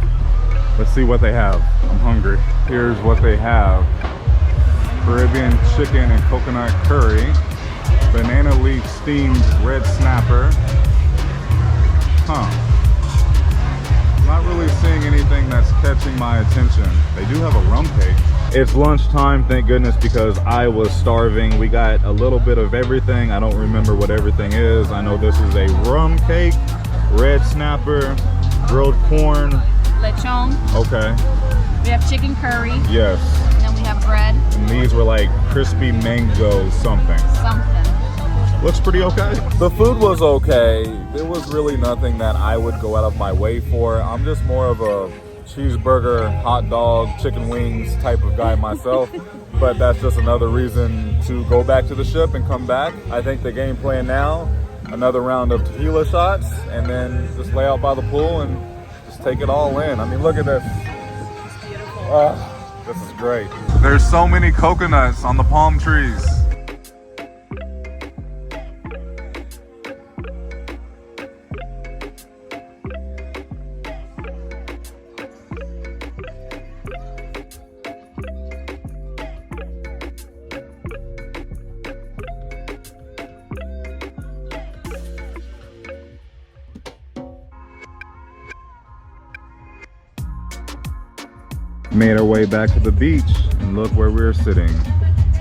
Let's see what they have. I'm hungry. Here's what they have. Caribbean chicken and coconut curry. banana leaf steamed red snapper. Huh. Not really seeing anything that's catching my attention. They do have a rum cake. It's lunchtime, thank goodness, because I was starving. We got a little bit of everything. I don't remember what everything is. I know this is a rum cake, red snapper, grilled corn. Lechon. Okay. We have chicken curry. Yes. And then we have bread. And these were like crispy mango something. Looks pretty okay. The food was okay. There was really nothing that I would go out of my way for. I'm just more of a cheeseburger, hot dog, chicken wings type of guy myself. But that's just another reason to go back to the ship and come back. I think the game plan now, another round of tequila shots, and then just lay out by the pool and just take it all in. I mean, look at this. This is great. There's so many coconuts on the palm trees. Made our way back to the beach, and look where we're sitting,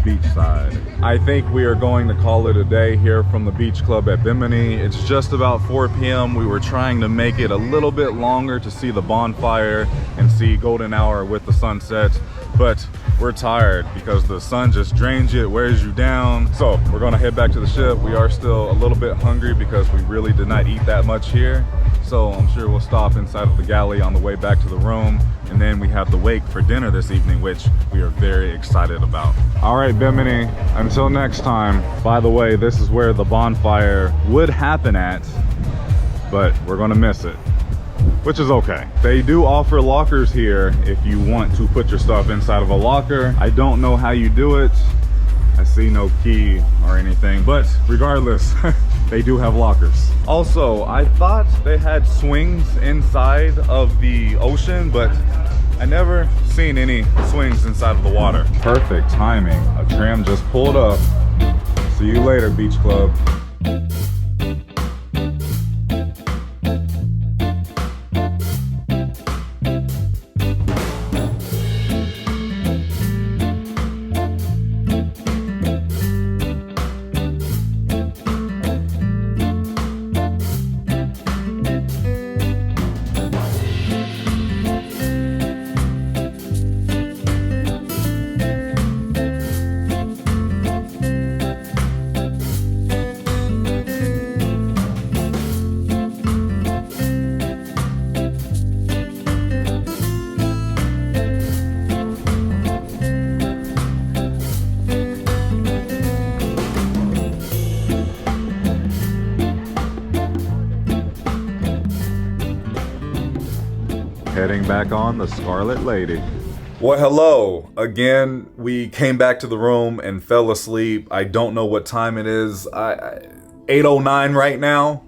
beachside. I think we are going to call it a day here from the beach club at Bimini. It's just about 4 p.m. We were trying to make it a little bit longer to see the bonfire and see golden hour with the sunset, but we're tired because the sun just drains you, it wears you down. So we're gonna head back to the ship. We are still a little bit hungry because we really did not eat that much here. So I'm sure we'll stop inside of the galley on the way back to the room. And then we have the wake for dinner this evening, which we are very excited about. All right, Bimini, until next time. By the way, this is where the bonfire would happen at, but we're gonna miss it, which is okay. They do offer lockers here if you want to put your stuff inside of a locker. I don't know how you do it. I see no key or anything, but regardless, they do have lockers. Also, I thought they had swings inside of the ocean, but I never seen any swings inside of the water. Perfect timing. A tram just pulled up. See you later, Beach Club. Heading back on the Scarlet Lady. Well, hello. Again, we came back to the room and fell asleep. I don't know what time it is. 8:09 right now.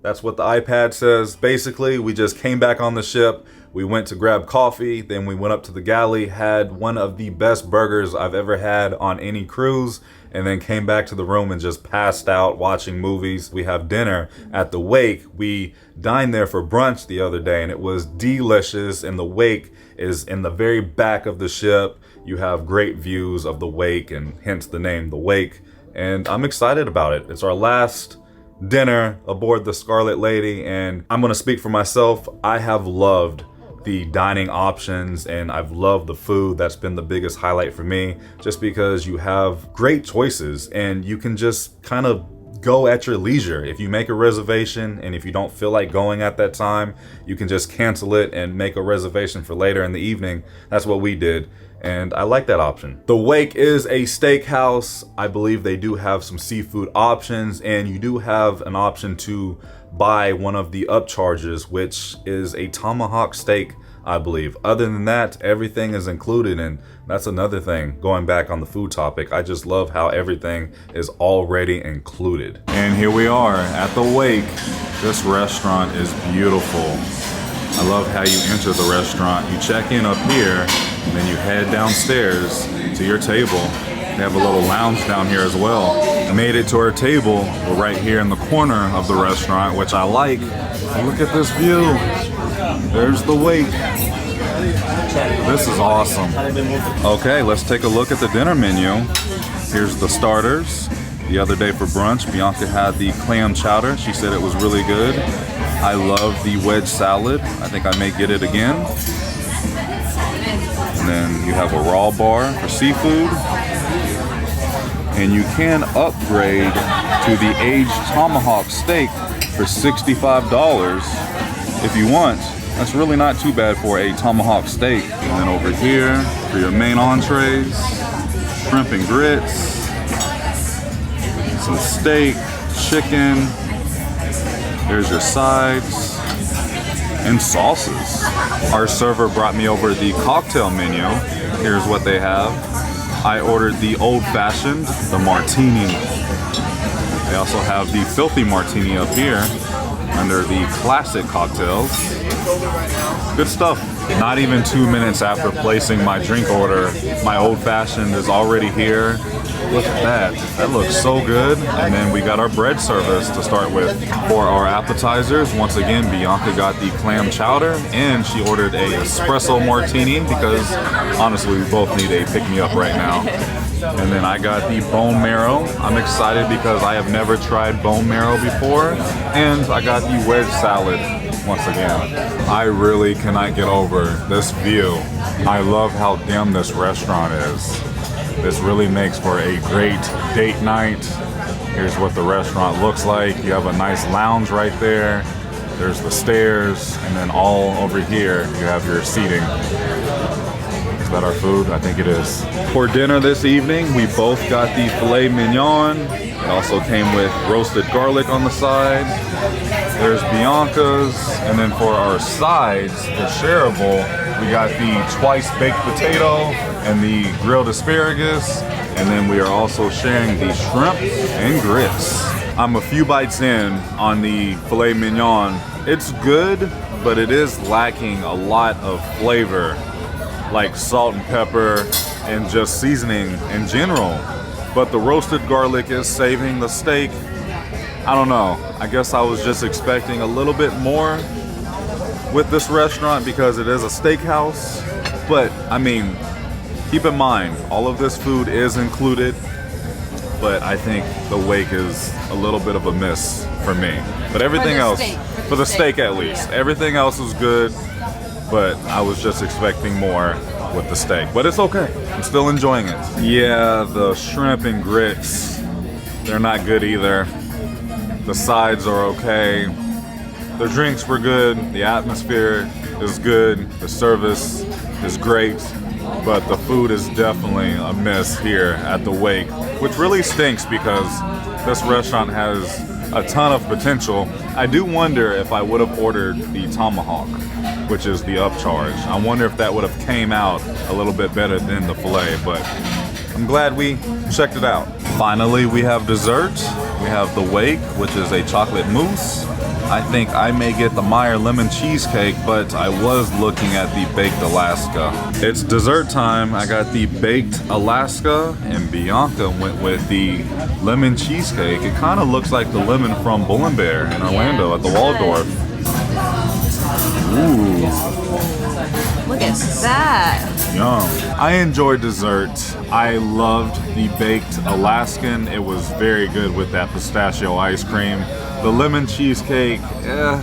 That's what the iPad says. Basically, we just came back on the ship. We went to grab coffee, then we went up to the galley, had one of the best burgers I've ever had on any cruise, and then came back to the room and just passed out watching movies. We have dinner at the wake. We dined there for brunch the other day and it was delicious, and the wake is in the very back of the ship. You have great views of the wake, and hence the name, the wake, and I'm excited about it. It's our last dinner aboard the Scarlet Lady, and I'm gonna speak for myself. I have loved the dining options and I've loved the food. That's been the biggest highlight for me, just because you have great choices and you can just kind of go at your leisure. If you make a reservation and if you don't feel like going at that time, you can just cancel it and make a reservation for later in the evening. That's what we did, and I like that option. The Wake is a steakhouse. I believe they do have some seafood options, and you do have an option to buy one of the upcharges, which is a tomahawk steak, I believe. Other than that, everything is included, and that's another thing. Going back on the food topic, I just love how everything is already included. And here we are at the Wake. This restaurant is beautiful. I love how you enter the restaurant. You check in up here, and then you head downstairs to your table, They have a little lounge down here as well. Made it to our table. We're right here in the corner of the restaurant, which I like. Look at this view. There's the wake. This is awesome. Okay, let's take a look at the dinner menu. Here's the starters. The other day for brunch, Bianca had the clam chowder. She said it was really good. I love the wedge salad. I think I may get it again. And then you have a raw bar for seafood. And you can upgrade to the aged tomahawk steak for $65 if you want. That's really not too bad for a tomahawk steak. And then over here for your main entrees, shrimp and grits, some steak, chicken. There's your sides and sauces. Our server brought me over the cocktail menu. Here's what they have. I ordered the old fashioned, the martini. They also have the filthy martini up here under the classic cocktails. Good stuff. Not even 2 minutes after placing my drink order, my old fashioned is already here. Look at that. That looks so good. And then we got our bread service to start with. For our appetizers, once again, Bianca got the clam chowder and she ordered a espresso martini because honestly, we both need a pick-me-up right now. And then I got the bone marrow. I'm excited because I have never tried bone marrow before. And I got the wedge salad once again. I really cannot get over this view. I love how dim this restaurant is. This really makes for a great date night. Here's what the restaurant looks like. You have a nice lounge right there. There's the stairs, and then all over here you have your seating. Is that our food? I think it is. For dinner this evening, we both got the filet mignon. It also came with roasted garlic on the side. There's Bianca's, and then for our sides, the shareable, we got the twice baked potato and the grilled asparagus, and then we are also sharing the shrimp and grits. I'm a few bites in on the filet mignon. It's good, but it is lacking a lot of flavor, like salt and pepper and just seasoning in general. But the roasted garlic is saving the steak. I don't know. I guess I was just expecting a little bit more with this restaurant because it is a steakhouse. But I mean, keep in mind, all of this food is included, but I think the wake is a little bit of a miss for me. But everything else, for the steak at least, everything else was good, but I was just expecting more with the steak. But it's okay, I'm still enjoying it. Yeah, the shrimp and grits, they're not good either. The sides are okay. The drinks were good, the atmosphere is good, the service is great, but the food is definitely a miss here at the wake, which really stinks because this restaurant has a ton of potential. I do wonder if I would have ordered the tomahawk, which is the upcharge. I wonder if that would have came out a little bit better than the filet, but I'm glad we checked it out. Finally, we have dessert. We have the wake, which is a chocolate mousse. I think I may get the Meyer lemon cheesecake, but I was looking at the baked Alaska. It's dessert time. I got the baked Alaska, and Bianca went with the lemon cheesecake. It kind of looks like the lemon from Bull and Bear in Orlando at the Waldorf. Ooh. Look at that. Yum. I enjoyed dessert. I loved the baked Alaskan. It was very good with that pistachio ice cream. The lemon cheesecake,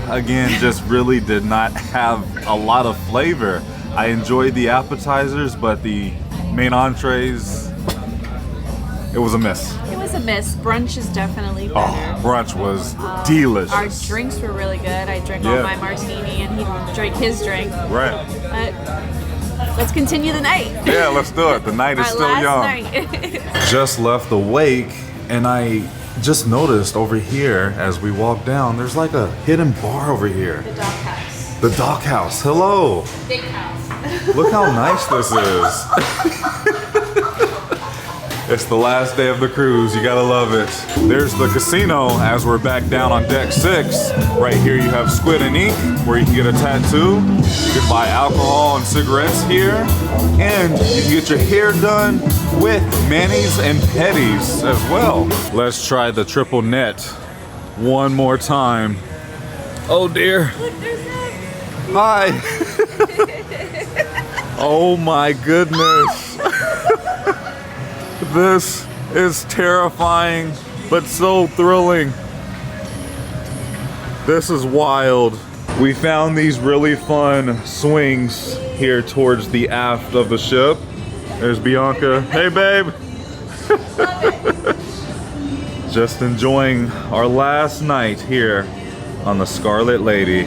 again, just really did not have a lot of flavor. I enjoyed the appetizers, but the main entrees, it was a miss. It was a miss. Brunch is definitely better. Oh, brunch was delicious. Our drinks were really good. I drank all my martini and he drank his drink. Right. Let's continue the night. Yeah, let's do it. The night is still young. Night. Just left the wake, and I just noticed over here as we walk down, there's like a hidden bar over here. The dock house. The dock house. Hello. Big house. Look how nice this is. It's the last day of the cruise. You gotta love it. There's the casino as we're back down on deck 6. Right here you have Squid and Ink, where you can get a tattoo. You can buy alcohol and cigarettes here. And you can get your hair done with manis and petties as well. Let's try the triple net one more time. Oh dear. Hi. Oh my goodness. This is terrifying, but so thrilling. This is wild. We found these really fun swings here towards the aft of the ship. There's Bianca. Hey, babe. Just enjoying our last night here on the Scarlet Lady.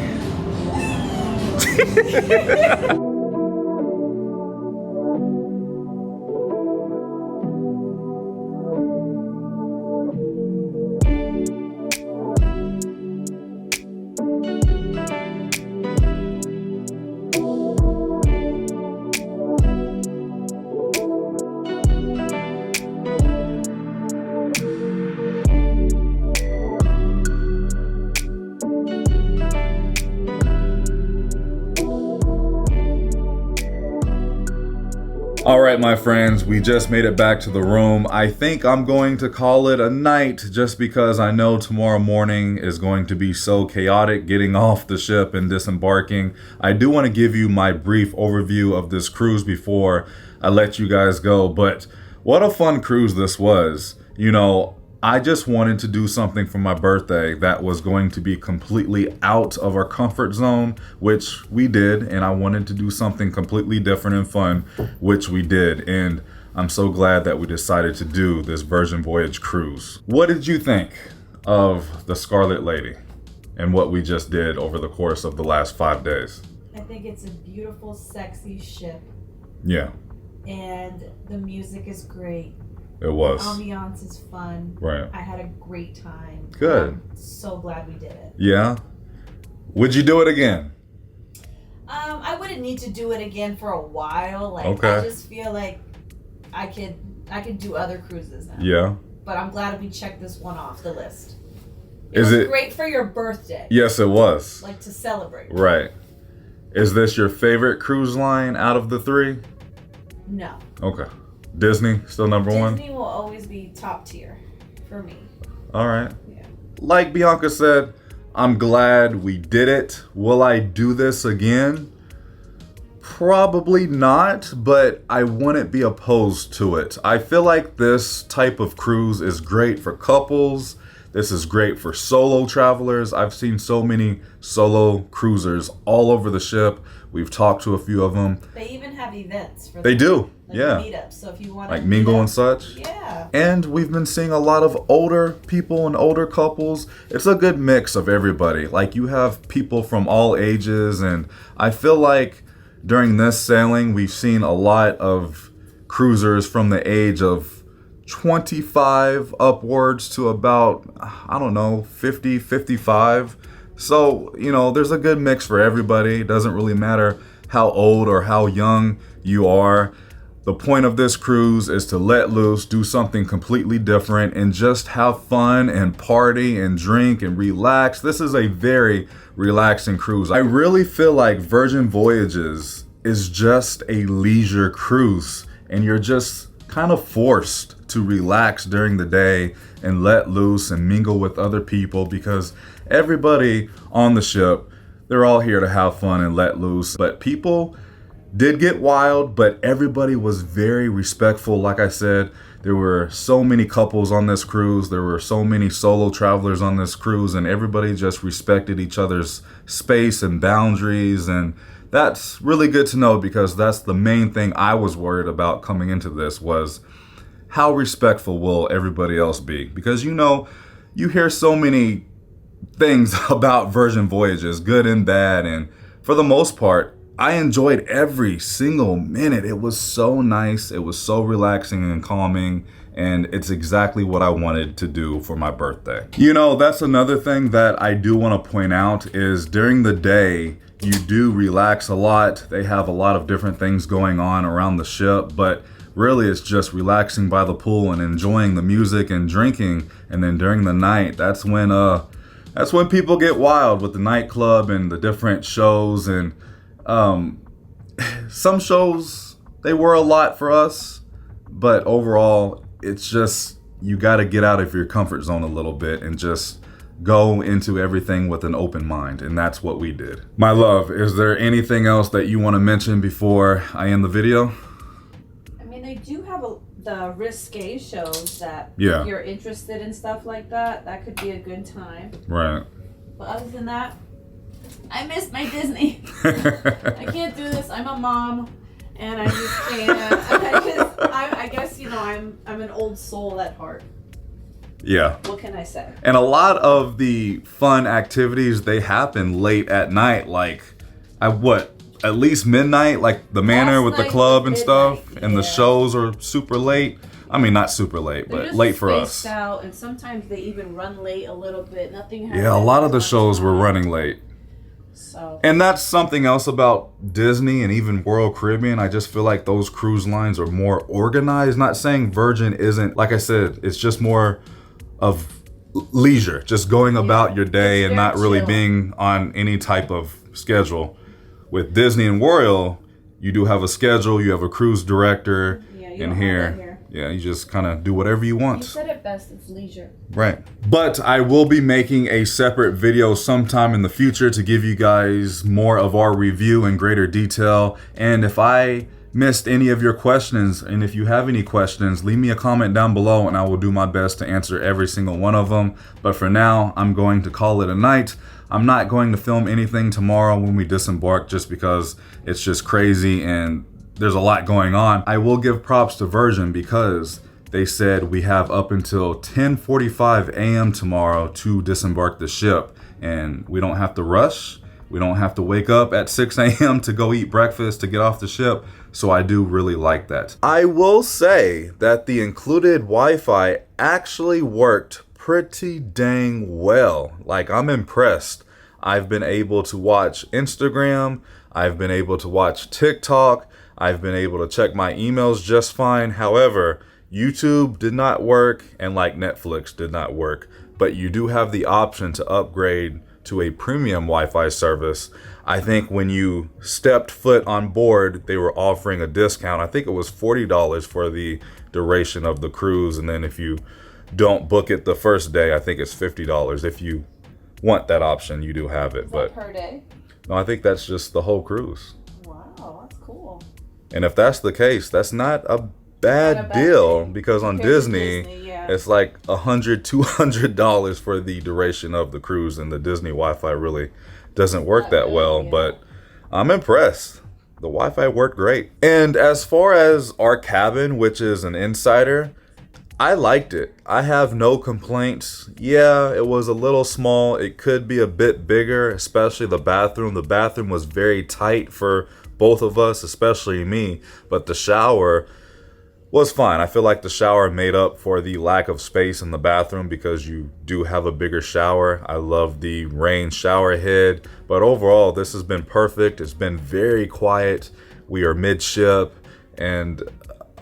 All right, my friends, we just made it back to the room. I think I'm going to call it a night just because I know tomorrow morning is going to be so chaotic getting off the ship and disembarking. I do want to give you my brief overview of this cruise before I let you guys go, but what a fun cruise this was. You know, I just wanted to do something for my birthday that was going to be completely out of our comfort zone, which we did, and I wanted to do something completely different and fun, which we did, and I'm so glad that we decided to do this Virgin Voyage cruise. What did you think of the Scarlet Lady and what we just did over the course of the last 5 days? I think it's a beautiful, sexy ship. Yeah. And the music is great. It was. The ambiance is fun. Right. I had a great time. Good. I'm so glad we did it. Yeah. Would you do it again? I wouldn't need to do it again for a while. Like, okay. I just feel like I could do other cruises now. Yeah. But I'm glad we checked this one off the list. It was was great for your birthday. Yes, it was. Like, to celebrate. Right. Is this your favorite cruise line out of the 3? No. Okay. Disney, still number 1? Disney will always be top tier for me. All right. Yeah. Like Bianca said, I'm glad we did it. Will I do this again? Probably not, but I wouldn't be opposed to it. I feel like this type of cruise is great for couples. This is great for solo travelers. I've seen so many solo cruisers all over the ship. We've talked to a few of them. They even have events for They do. Like yeah. meetups. So if you want like mingle and such. Yeah. And we've been seeing a lot of older people and older couples. It's a good mix of everybody. Like you have people from all ages, and I feel like during this sailing we've seen a lot of cruisers from the age of 25 upwards to about, I don't know, 50, 55. So, you know, there's a good mix for everybody. It doesn't really matter how old or how young you are. The point of this cruise is to let loose, do something completely different, and just have fun and party and drink and relax. This is a very relaxing cruise. I really feel like Virgin Voyages is just a leisure cruise, and you're just kind of forced to relax during the day and let loose and mingle with other people, because everybody on the ship, they're all here to have fun and let loose. But people did get wild, but everybody was very respectful. Like I said, there were so many couples on this cruise. There were so many solo travelers on this cruise, and everybody just respected each other's space and boundaries. And that's really good to know, because that's the main thing I was worried about coming into this, was how respectful will everybody else be? Because, you know, you hear so many things about Virgin Voyages, good and bad, and for the most part, I enjoyed every single minute. It was so nice. It was so relaxing and calming, and it's exactly what I wanted to do for my birthday. You know, that's another thing that I do want to point out is during the day, you do relax a lot. They have a lot of different things going on around the ship, but really it's just relaxing by the pool and enjoying the music and drinking. And then during the night, that's when people get wild with the nightclub and the different shows. And some shows, they were a lot for us, but overall it's just, you got to get out of your comfort zone a little bit and just go into everything with an open mind, and that's what we did. My love, is there anything else that you want to mention before I end the video? I mean, they do have the risque shows that Yeah. if you're interested in stuff like that, that could be a good time. Right. But other than that, I miss my Disney. I can't do this. I'm a mom, and I just can't. I guess, you know, I'm an old soul at heart. Yeah. What can I say? And a lot of the fun activities, they happen late at night, like at least midnight, like the Manor with the club and stuff, and the shows are super late. I mean, not super late, They're but just late for spaced us. out, and sometimes they even run late a little bit. Nothing happens. Yeah, a lot of the shows were running late. So. And that's something else about Disney and even Royal Caribbean. I just feel like those cruise lines are more organized. Not saying Virgin isn't, like I said, it's just more of leisure, just going about your day and not really being on any type of schedule. With Disney and Royal, you do have a schedule, you have a cruise director, and here, yeah, you just kind of do whatever you want. You said it best, it's leisure. Right. But I will be making a separate video sometime in the future to give you guys more of our review in greater detail. And if I missed any of your questions, and if you have any questions, leave me a comment down below and I will do my best to answer every single one of them. But for now, I'm going to call it a night. I'm not going to film anything tomorrow when we disembark just because it's just crazy and there's a lot going on. I will give props to Virgin because they said we have up until 10:45 a.m. tomorrow to disembark the ship, and we don't have to rush. We don't have to wake up at 6 a.m. to go eat breakfast to get off the ship. So I do really like that. I will say that the included Wi-Fi actually worked pretty dang well. Like, I'm impressed. I've been able to watch Instagram. I've been able to watch TikTok. I've been able to check my emails just fine. However, YouTube did not work, and like Netflix did not work. But you do have the option to upgrade to a premium Wi-Fi service. I think when you stepped foot on board, they were offering a discount. I think it was $40 for the duration of the cruise. And then if you don't book it the first day, I think it's $50. If you want that option, you do have it. But per day? No, I think that's just the whole cruise. Wow, that's cool. And if that's the case, that's not a bad deal, because on Disney, it's like $100, $200 for the duration of the cruise, and the Disney Wi-Fi really doesn't work that well. But I'm impressed. The Wi-Fi worked great. And as far as our cabin, which is an insider, I liked it. I have no complaints. Yeah, it was a little small. It could be a bit bigger, especially the bathroom. The bathroom was very tight for both of us, especially me, but the shower was fine. I feel like the shower made up for the lack of space in the bathroom because you do have a bigger shower. I love the rain shower head, but overall this has been perfect. It's been very quiet. We are midship and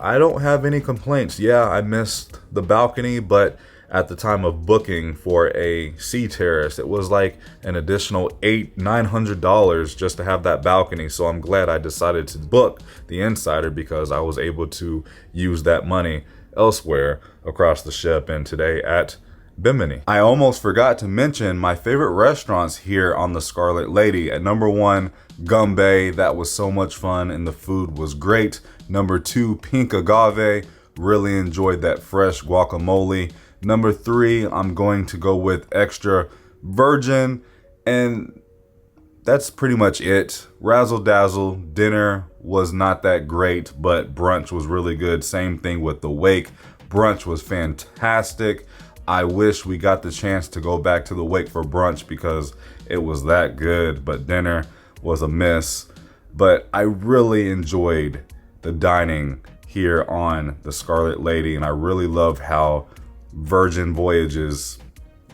I don't have any complaints. Yeah, I missed the balcony, but at the time of booking for a sea terrace, it was like an additional $900 just to have that balcony. So I'm glad I decided to book the Insider because I was able to use that money elsewhere across the ship and today at Bimini. I almost forgot to mention my favorite restaurants here on the Scarlet Lady. At number 1, Gumbe. That was so much fun and the food was great. Number 2, Pink Agave. Really enjoyed that fresh guacamole. Number 3, I'm going to go with Extra Virgin, and that's pretty much it. Razzle Dazzle dinner was not that great, but brunch was really good. Same thing with the wake. Brunch was fantastic. I wish we got the chance to go back to the wake for brunch because it was that good, but dinner was a miss. But I really enjoyed the dining here on the Scarlet Lady, and I really love how Virgin Voyages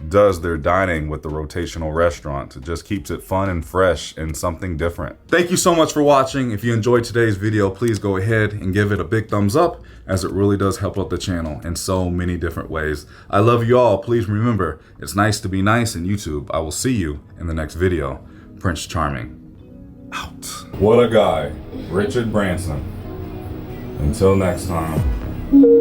does their dining with the rotational restaurant. It just keeps it fun and fresh and something different. Thank you so much for watching. If you enjoyed today's video, please go ahead and give it a big thumbs up, as it really does help out the channel in so many different ways. I love you all. Please remember, it's nice to be nice in YouTube. I will see you in the next video. Prince Charming, out. What a guy, Richard Branson. Until next time.